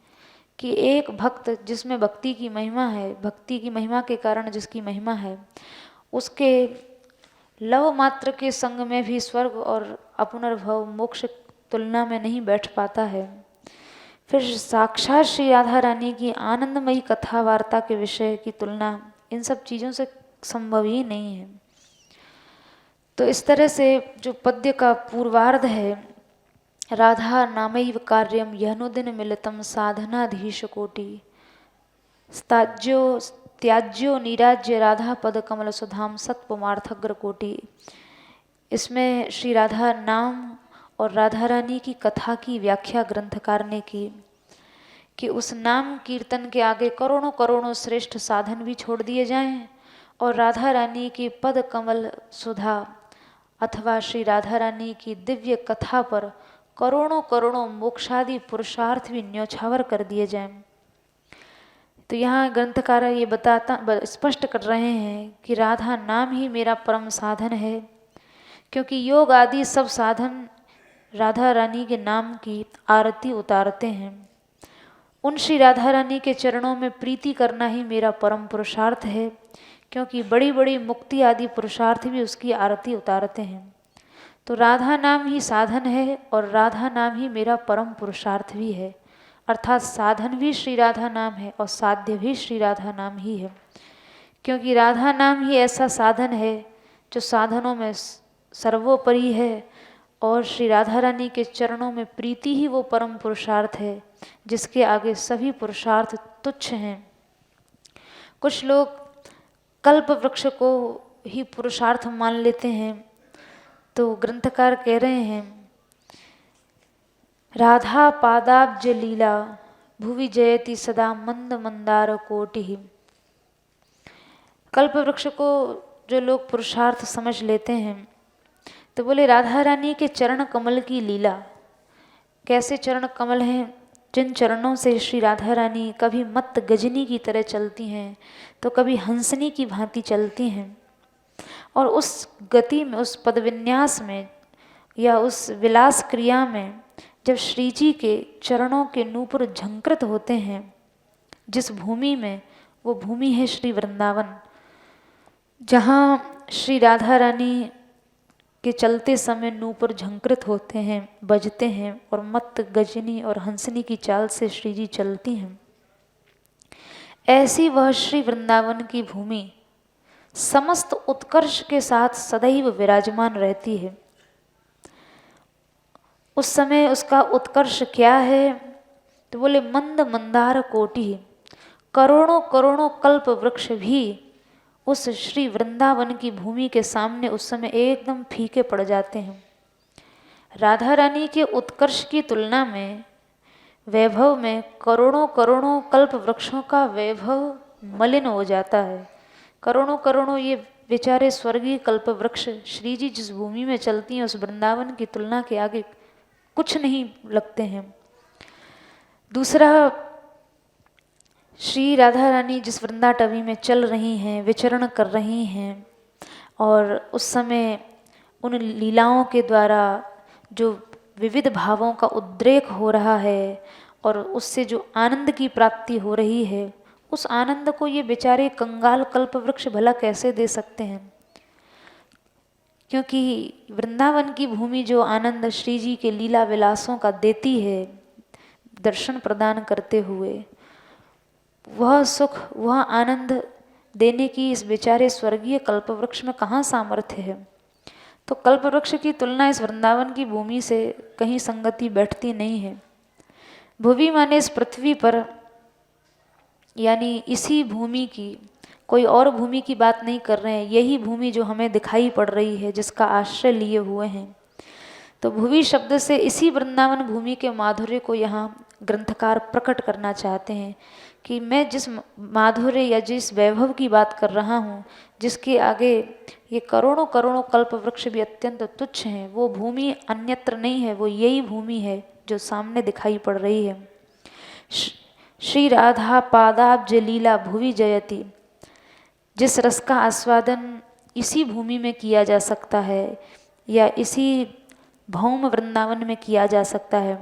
C: कि एक भक्त जिसमें भक्ति की महिमा है, भक्ति की महिमा के कारण जिसकी महिमा है, उसके लव मात्र के संग में भी स्वर्ग और अपुनर्भव मोक्ष तुलना में नहीं बैठ पाता है। फिर साक्षात श्री राधा रानी की आनंदमयी कथा वार्ता के विषय की तुलना इन सब चीज़ों से संभव ही नहीं है। तो इस तरह से जो पद्य का पूर्वार्ध है, राधा नामैव कार्यम यहनुदिन मिलितम साधनाधीश कोटि त्याज्यो निराज्य राधा पद कमल सुधाम सत्पुमार्थग्र कोटि। इसमें श्री राधा नाम और राधा रानी की कथा की व्याख्या ग्रंथकार ने की कि उस नाम कीर्तन के आगे करोड़ों करोड़ों श्रेष्ठ साधन भी छोड़ दिए जाएं और राधा रानी की पद कमल सुधा अथवा श्री राधा रानी की दिव्य कथा पर करोड़ों करोड़ों मोक्षादि पुरुषार्थ भी न्योछावर कर दिए जाएं। तो यहाँ ग्रंथकार ये स्पष्ट कर रहे हैं कि राधा नाम ही मेरा परम साधन है, क्योंकि योग आदि सब साधन राधा रानी के नाम की आरती उतारते हैं। उन श्री राधा रानी के चरणों में प्रीति करना ही मेरा परम पुरुषार्थ है, क्योंकि बड़ी बड़ी मुक्ति आदि पुरुषार्थ भी उसकी आरती उतारते हैं। तो राधा नाम ही साधन है और राधा नाम ही मेरा परम पुरुषार्थ भी है। अर्थात साधन भी श्री राधा नाम है और साध्य भी श्री राधा नाम ही है, क्योंकि राधा नाम ही ऐसा साधन है जो साधनों में सर्वोपरि है और श्री राधा रानी के चरणों में प्रीति ही वो परम पुरुषार्थ है जिसके आगे सभी पुरुषार्थ तुच्छ हैं। कुछ लोग कल्प वृक्ष को ही पुरुषार्थ मान लेते हैं, तो ग्रंथकार कह रहे हैं, राधा पादाब्ज लीला भुवि जयति सदा मंद मंदार कोटि। कल्प वृक्ष को जो लोग पुरुषार्थ समझ लेते हैं तो बोले राधा रानी के चरण कमल की लीला। कैसे चरण कमल हैं, जिन चरणों से श्री राधा रानी कभी मत गजनी की तरह चलती हैं तो कभी हंसनी की भांति चलती हैं, और उस गति में, उस पदविन्यास में या उस विलास क्रिया में जब श्री जी के चरणों के नूपुर झंकृत होते हैं, जिस भूमि में, वो भूमि है श्री वृंदावन, जहाँ श्री राधा रानी के चलते समय नूपुर झंकृत होते हैं, बजते हैं और मत गजनी और हंसनी की चाल से श्री जी चलती हैं। ऐसी वह श्री वृंदावन की भूमि समस्त उत्कर्ष के साथ सदैव विराजमान रहती है। उस समय उसका उत्कर्ष क्या है, तो बोले मंद मंदार कोटि। करोड़ों करोड़ों कल्प वृक्ष भी उस श्री वृंदावन की भूमि के सामने उस समय एकदम फीके पड़ जाते हैं। राधा रानी के उत्कर्ष की तुलना में वैभव में करोड़ों करोड़ों कल्प वृक्षों का वैभव मलिन हो जाता है। करोड़ों करोड़ों ये बेचारे स्वर्गीय कल्प वृक्ष श्री जी जिस भूमि में चलती हैं उस वृंदावन की तुलना के आगे कुछ नहीं लगते हैं। दूसरा, श्री राधा रानी जिस वृंदाटवी में चल रही हैं, विचरण कर रही हैं, और उस समय उन लीलाओं के द्वारा जो विविध भावों का उद्रेक हो रहा है और उससे जो आनंद की प्राप्ति हो रही है, उस आनंद को ये बेचारे कंगाल कल्पवृक्ष भला कैसे दे सकते हैं। क्योंकि वृंदावन की भूमि जो आनंद श्री जी के लीला विलासों का देती है दर्शन प्रदान करते हुए, वह सुख वह आनंद देने की इस बेचारे स्वर्गीय कल्पवृक्ष में कहाँ सामर्थ्य है। तो कल्पवृक्ष की तुलना इस वृंदावन की भूमि से कहीं संगति बैठती नहीं है। भुवि माने इस पृथ्वी पर, यानी इसी भूमि की, कोई और भूमि की बात नहीं कर रहे हैं, यही भूमि जो हमें दिखाई पड़ रही है, जिसका आश्रय लिए हुए हैं। तो भुवि शब्द से इसी वृंदावन भूमि के माधुर्य को यहाँ ग्रंथकार प्रकट करना चाहते हैं कि मैं जिस माधुर्य या जिस वैभव की बात कर रहा हूँ, जिसके आगे ये करोड़ों करोड़ों कल्प वृक्ष भी अत्यंत तुच्छ हैं, वो भूमि अन्यत्र नहीं है, वो यही भूमि है जो सामने दिखाई पड़ रही है। श्री राधा पादाब्ज लीला भुवि जयति, जिस रस का आस्वादन इसी भूमि में किया जा सकता है या इसी भौम वृंदावन में किया जा सकता है,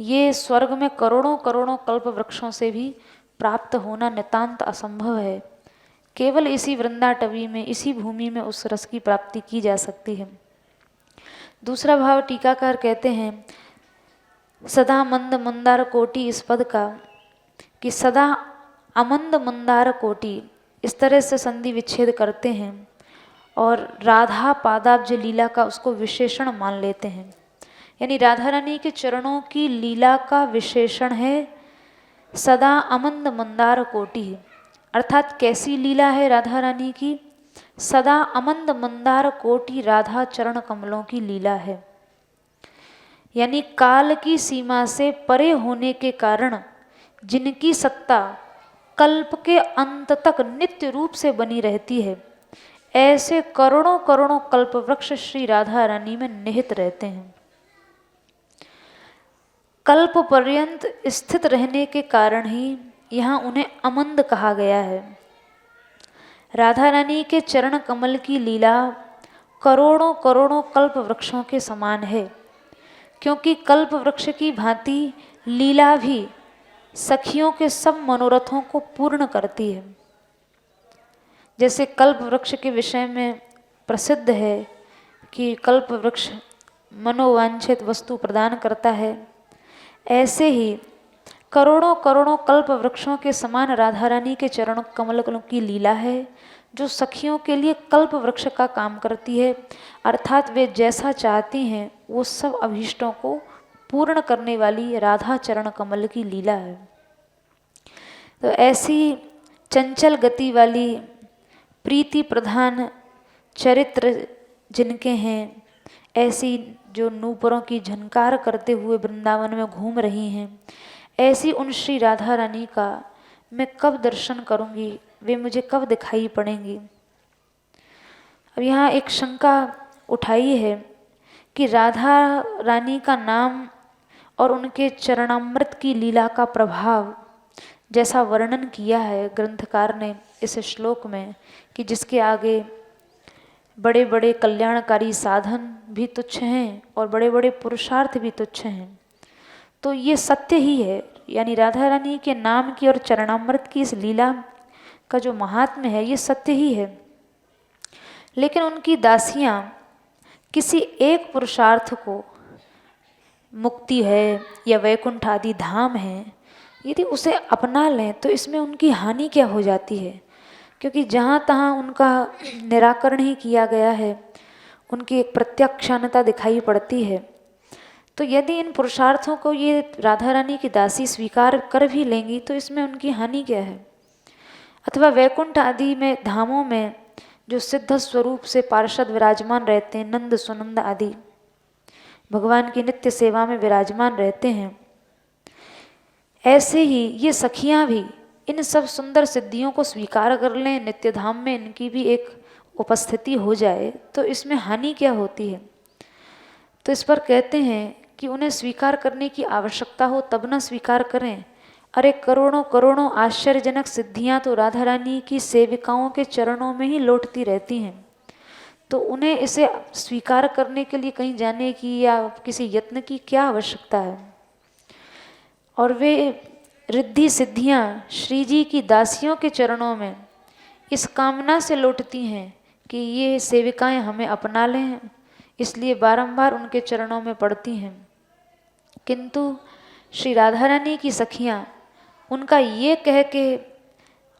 C: ये स्वर्ग में करोड़ों करोड़ों कल्प वृक्षों से भी प्राप्त होना नितांत असंभव है। केवल इसी वृंदाटवी में, इसी भूमि में उस रस की प्राप्ति की जा सकती है। दूसरा भाव टीकाकार कहते हैं, सदा मंद मंदार कोटि, इस पद का कि सदा अमंद मंदार कोटि, इस तरह से संधि विच्छेद करते हैं और राधा पादाब्ज लीला का उसको विशेषण मान लेते हैं। यानी राधा रानी के चरणों की लीला का विशेषण है सदा अमंद मंदार कोटि। अर्थात कैसी लीला है राधा रानी की? सदा अमंद मंदार कोटि राधा चरण कमलों की लीला है। यानी काल की सीमा से परे होने के कारण जिनकी सत्ता कल्प के अंत तक नित्य रूप से बनी रहती है, ऐसे करोड़ों करोड़ों कल्प वृक्ष श्री राधा रानी में निहित रहते हैं। कल्प पर्यंत स्थित रहने के कारण ही यहाँ उन्हें अमंद कहा गया है। राधा रानी के चरण कमल की लीला करोड़ों करोड़ों कल्प वृक्षों के समान है, क्योंकि कल्प वृक्ष की भांति लीला भी सखियों के सब मनोरथों को पूर्ण करती है। जैसे कल्प वृक्ष के विषय में प्रसिद्ध है कि कल्प वृक्ष मनोवांछित वस्तु प्रदान करता है, ऐसे ही करोड़ों करोड़ों कल्प वृक्षों के समान राधा रानी के चरण कमलों की लीला है, जो सखियों के लिए कल्प वृक्ष का काम करती है। अर्थात वे जैसा चाहती हैं वो सब अभीष्टों को पूर्ण करने वाली राधा चरण कमल की लीला है। तो ऐसी चंचल गति वाली प्रीति प्रधान चरित्र जिनके हैं, ऐसी जो नूपुरों की झनकार करते हुए वृंदावन में घूम रही हैं, ऐसी उन श्री राधा रानी का मैं कब दर्शन करूंगी, वे मुझे कब दिखाई पड़ेंगी। अब यहाँ एक शंका उठाई है कि राधा रानी का नाम और उनके चरणामृत की लीला का प्रभाव जैसा वर्णन किया है ग्रंथकार ने इस श्लोक में, कि जिसके आगे बड़े बड़े कल्याणकारी साधन भी तुच्छ हैं और बड़े बड़े पुरुषार्थ भी तुच्छ हैं, तो ये सत्य ही है। यानी राधा रानी के नाम की और चरणामृत की इस लीला का जो महात्म्य है ये सत्य ही है। लेकिन उनकी दासियाँ किसी एक पुरुषार्थ को, मुक्ति है या वैकुंठ आदि धाम है, यदि उसे अपना लें तो इसमें उनकी हानि क्या हो जाती है? क्योंकि जहाँ तहाँ उनका निराकरण ही किया गया है, उनकी एक प्रत्यक्षानता दिखाई पड़ती है। तो यदि इन पुरुषार्थों को ये राधा रानी की दासी स्वीकार कर भी लेंगी तो इसमें उनकी हानि क्या है? अथवा वैकुंठ आदि में धामों में जो सिद्ध स्वरूप से पार्षद विराजमान रहते हैं, नंद सुनंद आदि भगवान की नित्य सेवा में विराजमान रहते हैं, ऐसे ही ये सखियां भी इन सब सुंदर सिद्धियों को स्वीकार कर लें, नित्य धाम में इनकी भी एक उपस्थिति हो जाए, तो इसमें हानि क्या होती है? तो इस पर कहते हैं कि उन्हें स्वीकार करने की आवश्यकता हो तब न स्वीकार करें। अरे करोड़ों करोड़ों आश्चर्यजनक सिद्धियां तो राधा रानी की सेविकाओं के चरणों में ही लौटती रहती हैं, तो उन्हें इसे स्वीकार करने के लिए कहीं जाने की या किसी यत्न की क्या आवश्यकता है? और वे रिद्धि सिद्धियाँ श्री जी की दासियों के चरणों में इस कामना से लौटती हैं कि ये सेविकाएं हमें अपना लें, इसलिए बारंबार उनके चरणों में पड़ती हैं। किंतु श्री राधा रानी की सखियाँ उनका ये कह के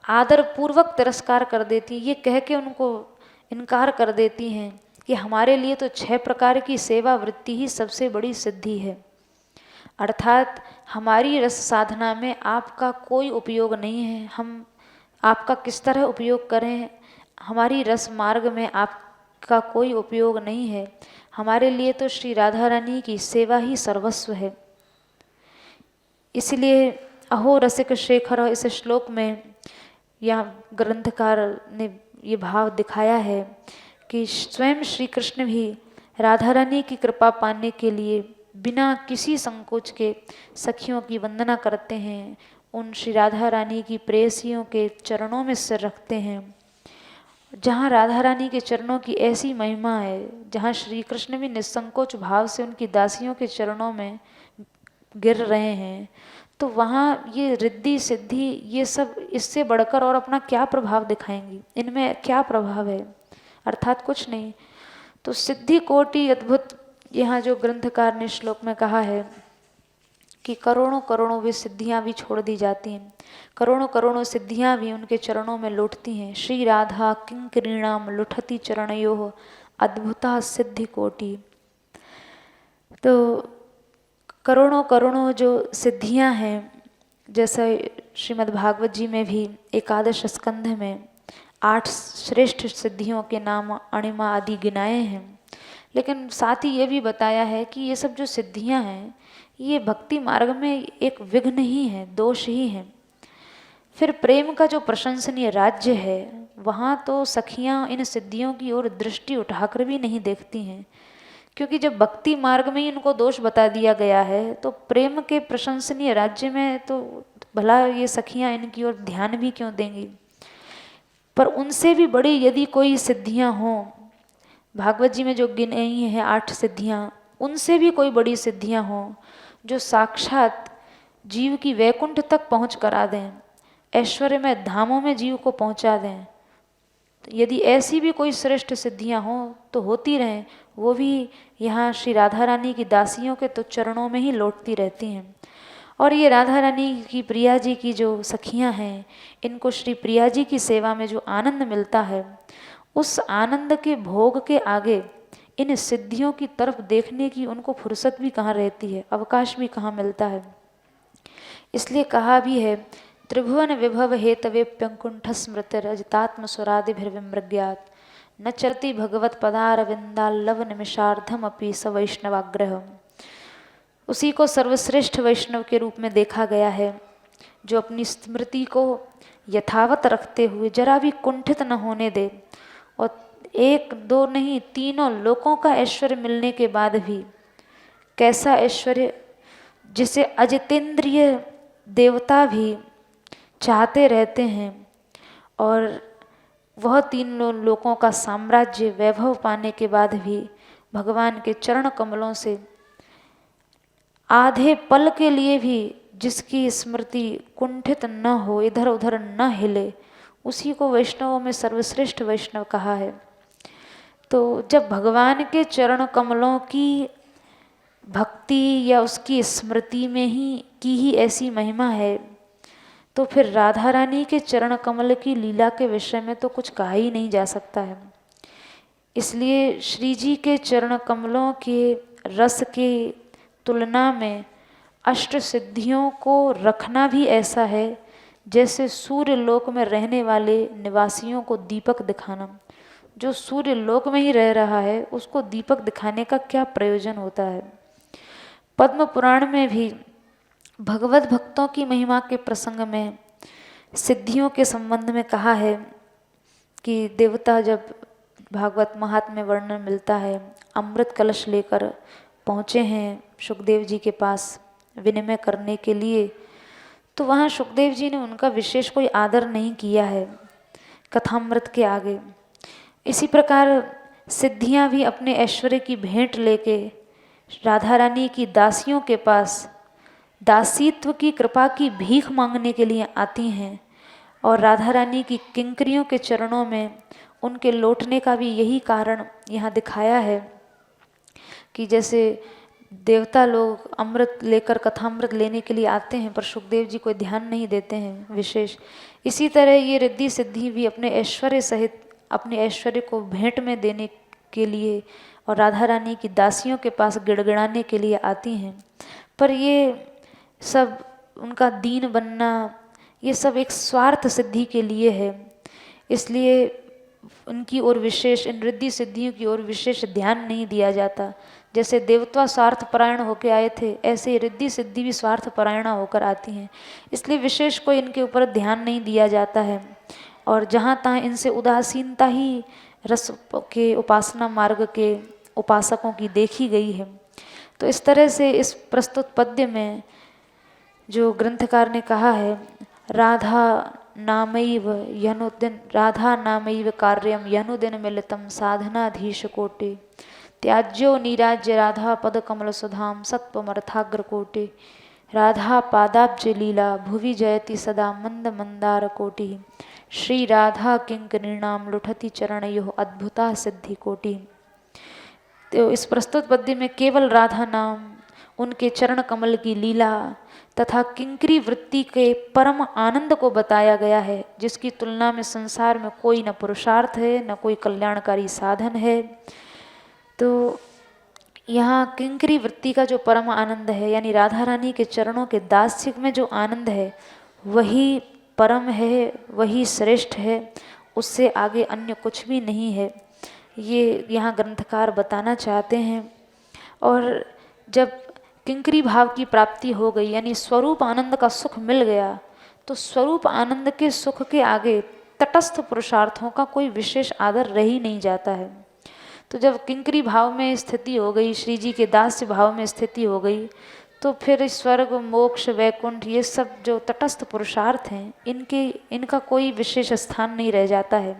C: आदर पूर्वक तिरस्कार कर देती, ये कह के उनको इनकार कर देती हैं कि हमारे लिए तो 6 प्रकार की सेवा वृत्ति ही सबसे बड़ी सिद्धि है, अर्थात हमारी रस साधना में आपका कोई उपयोग नहीं है, हम आपका किस तरह उपयोग करें, हमारी रस मार्ग में आपका कोई उपयोग नहीं है, हमारे लिए तो श्री राधा रानी की सेवा ही सर्वस्व है। इसलिए अहो रसिक शेखर इस श्लोक में यहाँ ग्रंथकार ने ये भाव दिखाया है कि स्वयं श्री कृष्ण भी राधा रानी की कृपा पाने के लिए बिना किसी संकोच के सखियों की वंदना करते हैं, उन श्री राधा रानी की प्रेयसियों के चरणों में सिर रखते हैं। जहाँ राधा रानी के चरणों की ऐसी महिमा है, जहाँ श्री कृष्ण भी निसंकोच भाव से उनकी दासियों के चरणों में गिर रहे हैं, तो वहाँ ये रिद्धि सिद्धि ये सब इससे बढ़कर और अपना क्या प्रभाव दिखाएंगी, इनमें क्या प्रभाव है, अर्थात कुछ नहीं। तो सिद्धि कोटि अद्भुत, यहाँ जो ग्रंथकार ने श्लोक में कहा है कि करोड़ों करोड़ों वे सिद्धियाँ भी छोड़ दी जाती हैं, करोड़ों करोड़ों सिद्धियाँ भी उनके चरणों में लौटती हैं। श्री राधा किंकरीणाम लुठती चरणयोः अद्भुता सिद्धि कोटि। तो करोड़ों करोड़ों जो सिद्धियां हैं, जैसे श्रीमद् भागवत जी में भी एकादश स्कंध में 8 श्रेष्ठ सिद्धियों के नाम अणिमा आदि गिनाए हैं, लेकिन साथ ही ये भी बताया है कि ये सब जो सिद्धियां हैं ये भक्ति मार्ग में एक विघ्न ही है, दोष ही है। फिर प्रेम का जो प्रशंसनीय राज्य है, वहाँ तो सखियाँ इन सिद्धियों की ओर दृष्टि उठाकर भी नहीं देखती हैं, क्योंकि जब भक्ति मार्ग में ही इनको दोष बता दिया गया है, तो प्रेम के प्रशंसनीय राज्य में तो भला ये सखियाँ इनकी ओर ध्यान भी क्यों देंगी। पर उनसे भी बड़ी यदि कोई सिद्धियाँ हों, भागवत जी में जो गिनाई हैं 8 सिद्धियाँ, उनसे भी कोई बड़ी सिद्धियाँ हों जो साक्षात जीव की वैकुंठ तक पहुँच करा दें, ऐश्वर्यमय धामों में जीव को पहुँचा दें, यदि ऐसी भी कोई श्रेष्ठ सिद्धियां हों तो होती रहें, वो भी यहाँ श्री राधा रानी की दासियों के तो चरणों में ही लौटती रहती हैं। और ये राधा रानी की प्रिया जी की जो सखियां हैं, इनको श्री प्रिया जी की सेवा में जो आनंद मिलता है, उस आनंद के भोग के आगे इन सिद्धियों की तरफ देखने की उनको फुर्सत भी कहाँ रहती है, अवकाश भी कहाँ मिलता है। इसलिए कहा भी है, त्रिभुवन विभव हेतवेप्यंकुंठ स्मृतिरजितात्म स्वरादिभिर्विमृग्यात् न चरति भगवत पदारविंदाल्लव निमिषार्धम अपि स वैष्णवाग्रह। उसी को सर्वश्रेष्ठ वैष्णव के रूप में देखा गया है, जो अपनी स्मृति को यथावत रखते हुए जरा भी कुंठित न होने दे, और 1 2 नहीं 3 लोकों का ऐश्वर्य मिलने के बाद भी, कैसा ऐश्वर्य जिसे अजितेंद्रिय देवता भी चाहते रहते हैं, और वह 3 लोकों का साम्राज्य वैभव पाने के बाद भी भगवान के चरण कमलों से आधे पल के लिए भी जिसकी स्मृति कुंठित न हो, इधर उधर न हिले, उसी को वैष्णवों में सर्वश्रेष्ठ वैष्णव कहा है। तो जब भगवान के चरण कमलों की भक्ति या उसकी स्मृति में ही ऐसी महिमा है, तो फिर राधा रानी के चरण कमल की लीला के विषय में तो कुछ कहा ही नहीं जा सकता है। इसलिए श्री जी के चरण कमलों के रस की तुलना में अष्ट सिद्धियों को रखना भी ऐसा है जैसे सूर्य लोक में रहने वाले निवासियों को दीपक दिखाना। जो सूर्य लोक में ही रह रहा है उसको दीपक दिखाने का क्या प्रयोजन होता है। पद्म पुराण में भी भगवत भक्तों की महिमा के प्रसंग में सिद्धियों के संबंध में कहा है कि देवता जब भागवत महात्म्य वर्णन मिलता है, अमृत कलश लेकर पहुँचे हैं सुखदेव जी के पास विनिमय करने के लिए, तो वहाँ सुखदेव जी ने उनका विशेष कोई आदर नहीं किया है कथामृत के आगे। इसी प्रकार सिद्धियाँ भी अपने ऐश्वर्य की भेंट लेके राधा रानी की दासियों के पास दासीत्व की कृपा की भीख मांगने के लिए आती हैं। और राधा रानी की किंकरियों के चरणों में उनके लौटने का भी यही कारण यहाँ दिखाया है कि जैसे देवता लोग अमृत लेकर कथामृत लेने के लिए आते हैं पर सुखदेव जी कोई ध्यान नहीं देते हैं विशेष, इसी तरह ये रिद्धि सिद्धि भी अपने ऐश्वर्य सहित अपने ऐश्वर्य को भेंट में देने के लिए और राधा रानी की दासियों के पास गिड़गिड़ाने के लिए आती हैं। पर ये सब उनका दीन बनना ये सब एक स्वार्थ सिद्धि के लिए है, इसलिए उनकी ओर विशेष इन रिद्धि सिद्धियों की ओर विशेष ध्यान नहीं दिया जाता। जैसे देवता स्वार्थ परायण होकर आए थे ऐसे रिद्धि सिद्धि भी स्वार्थ परायण होकर आती हैं, इसलिए विशेष कोई इनके ऊपर ध्यान नहीं दिया जाता है और जहाँ तहाँ इनसे उदासीनता ही रस के उपासना मार्ग के उपासकों की देखी गई है। तो इस तरह से इस प्रस्तुत पद्य में जो ग्रंथकार ने कहा है राधा नामैव यनुदिन राधा नामैव कार्यम यनुदिन मिलितम साधनाधीश कोटि त्याज्यो नीराज्य राधा पद कमल सुधाम सत्वमर्थाग्र कोटि राधा पादाब्ज लीला भुवि जयति सदा मंद मंदार कोटि श्री राधा किंकरीणाम लुठति चरणयोः अद्भुता सिद्धि कोटि। तो इस प्रस्तुत पद्य में केवल राधा नाम उनके चरण कमल की लीला तथा किंकरी वृत्ति के परम आनंद को बताया गया है, जिसकी तुलना में संसार में कोई न पुरुषार्थ है न कोई कल्याणकारी साधन है। तो यहाँ किंकरी वृत्ति का जो परम आनंद है यानी राधा रानी के चरणों के दास्य में जो आनंद है वही परम है, वही श्रेष्ठ है, उससे आगे अन्य कुछ भी नहीं है, ये यहाँ ग्रंथकार बताना चाहते हैं। और जब किंकरी भाव की प्राप्ति हो गई यानी स्वरूप आनंद का सुख मिल गया तो स्वरूप आनंद के सुख के आगे तटस्थ पुरुषार्थों का कोई विशेष आदर रह ही नहीं जाता है। तो जब किंकरी भाव में स्थिति हो गई, श्री जी के दास्य भाव में स्थिति हो गई, तो फिर स्वर्ग मोक्ष वैकुंठ ये सब जो तटस्थ पुरुषार्थ हैं इनका कोई विशेष स्थान नहीं रह जाता है।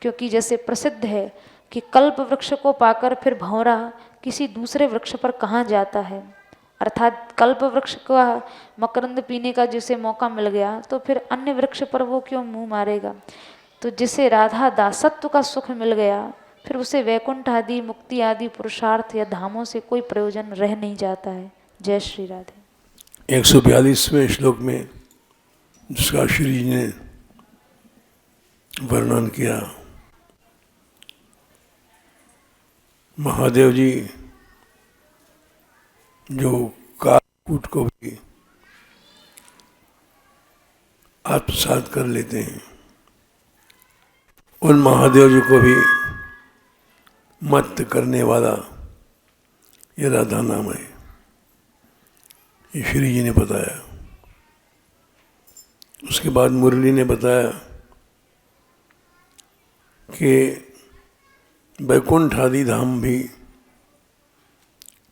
C: क्योंकि जैसे प्रसिद्ध है कि कल्प वृक्ष को पाकर फिर भंवरा किसी दूसरे वृक्ष पर कहाँ जाता है, अर्थात कल्प वृक्ष का मकरंद पीने का जिसे मौका मिल गया तो फिर अन्य वृक्ष पर वो क्यों मुंह मारेगा। तो जिसे राधा दासत्व का सुख मिल गया फिर उसे वैकुंठ आदि मुक्ति आदि पुरुषार्थ या धामों से कोई प्रयोजन रह नहीं जाता है। जय श्री राधे।
A: 142वें श्लोक में जिसका श्री जी ने वर्णन किया, महादेव जी जो कालकूट को भी आत्मसात कर लेते हैं, उन महादेव जी को भी मत करने वाला ये राधा नाम है, ये श्री जी ने बताया। उसके बाद मुरली ने बताया कि वैकुंठ आदि धाम भी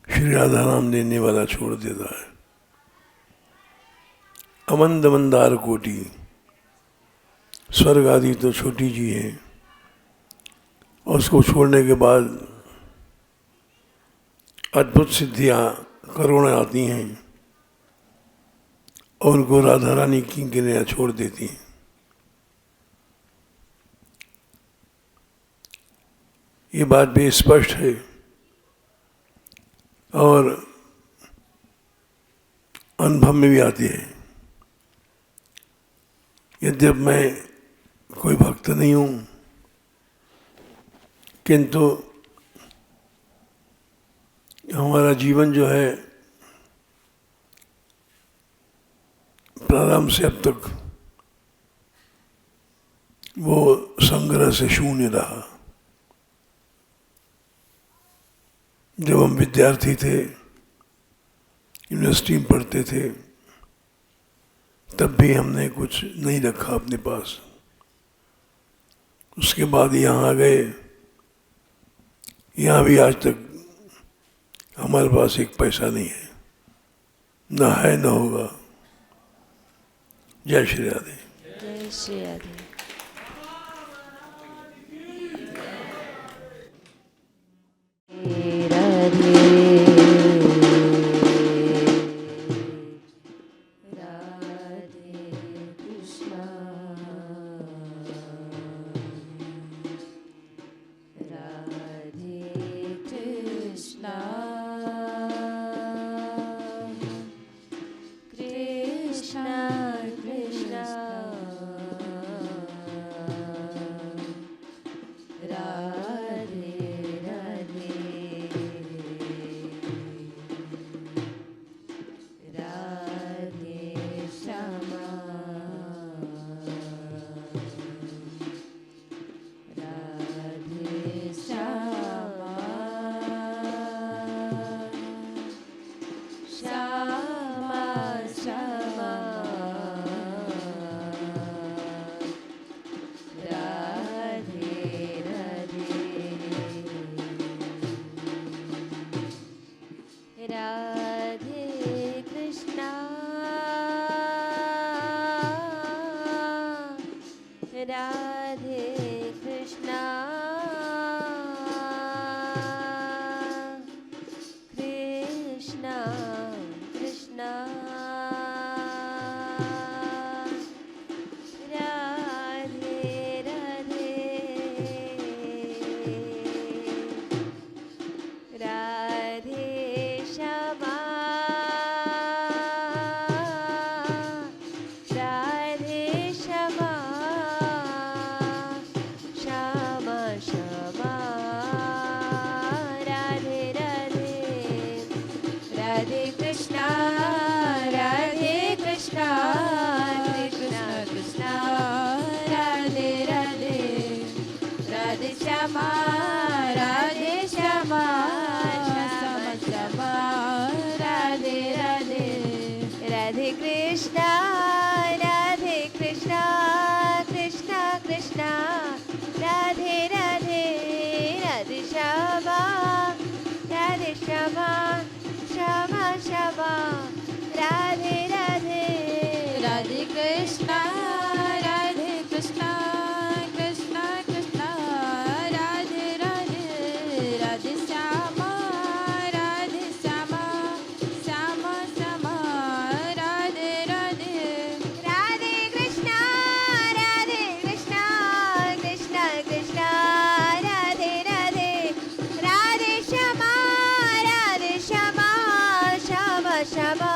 A: श्री राधा नाम देने वाला छोड़ देता है। अमंद मंदार कोटि, स्वर्ग आदि तो छोटी जी है और उसको छोड़ने के बाद अद्भुत सिद्धियाँ करोड़ों आती हैं और उनको राधा रानी की किंकरियाँ छोड़ देती हैं। ये बात भी स्पष्ट है और अनुभव में भी आती है। यद्यप मैं कोई भक्त नहीं हूँ, किंतु हमारा जीवन जो है प्रारंभ से अब तक वो संग्रह से शून्य रहा। जब हम विद्यार्थी थे, यूनिवर्सिटी में पढ़ते थे, तब भी हमने कुछ नहीं रखा अपने पास। उसके बाद यहाँ आ गए, यहाँ भी आज तक हमारे पास एक पैसा नहीं है, ना है ना होगा। जय श्री राधे।
C: जय श्री राधे।
D: कृष्णा राधे कृष्णा कृष्णा कृष्णा राधे राधे राधे श्यामा श्यामा श्यामा राधे राधे
E: राधे कृष्णा कृष्णा कृष्णा कृष्णा राधे राधे राधे श्यामा श्यामा श्यामा श्यामा राधे राधे
D: राधे कृष्णा कृष्णा कृष्णा राधे राधे राधे श्यामा श्यामा श्यामा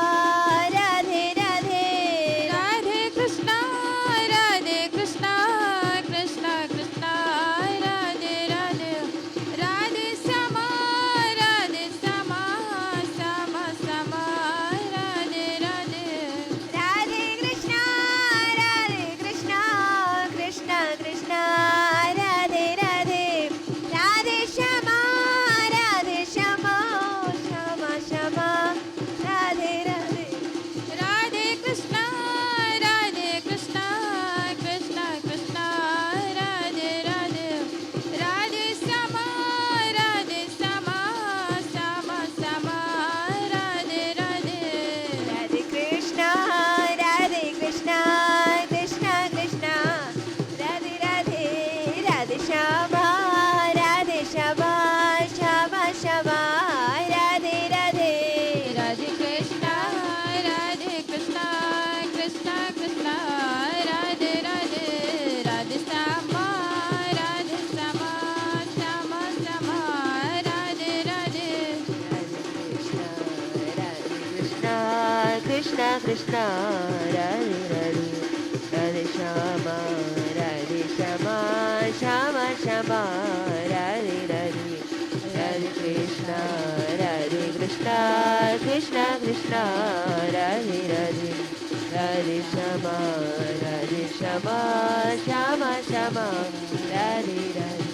D: राधे राधे
E: राधे कृष्णा कृष्णा कृष्णा कृष्णा राधे राधे राधे श्यामा श्यामा श्यामा श्यामा राधे राधे
D: राधे कृष्णा कृष्णा कृष्णा राधे राधे राधे श्यामा श्यामा श्यामा राधे राधे
E: राधे कृष्णा कृष्णा कृष्णा कृष्णा राधे राधे राधे श्यामा श्यामा श्यामा श्यामा राधे राधे
D: राधे कृष्णा कृष्णा कृष्णा राधे राधे राधे श्यामा श्यामा श्यामा राधे राधे
E: राधे कृष्णा कृष्णा कृष्णा कृष्णा राधे राधे राधे श्यामा श्यामा श्यामा श्यामा राधे राधे
D: कृष्णा कृष्णा राधे राधे राधे श्यामा श्यामा श्यामा राधे राधे राधे कृष्णा कृष्णा कृष्णा राधे राधे राधे श्यामा श्यामा राधे राधे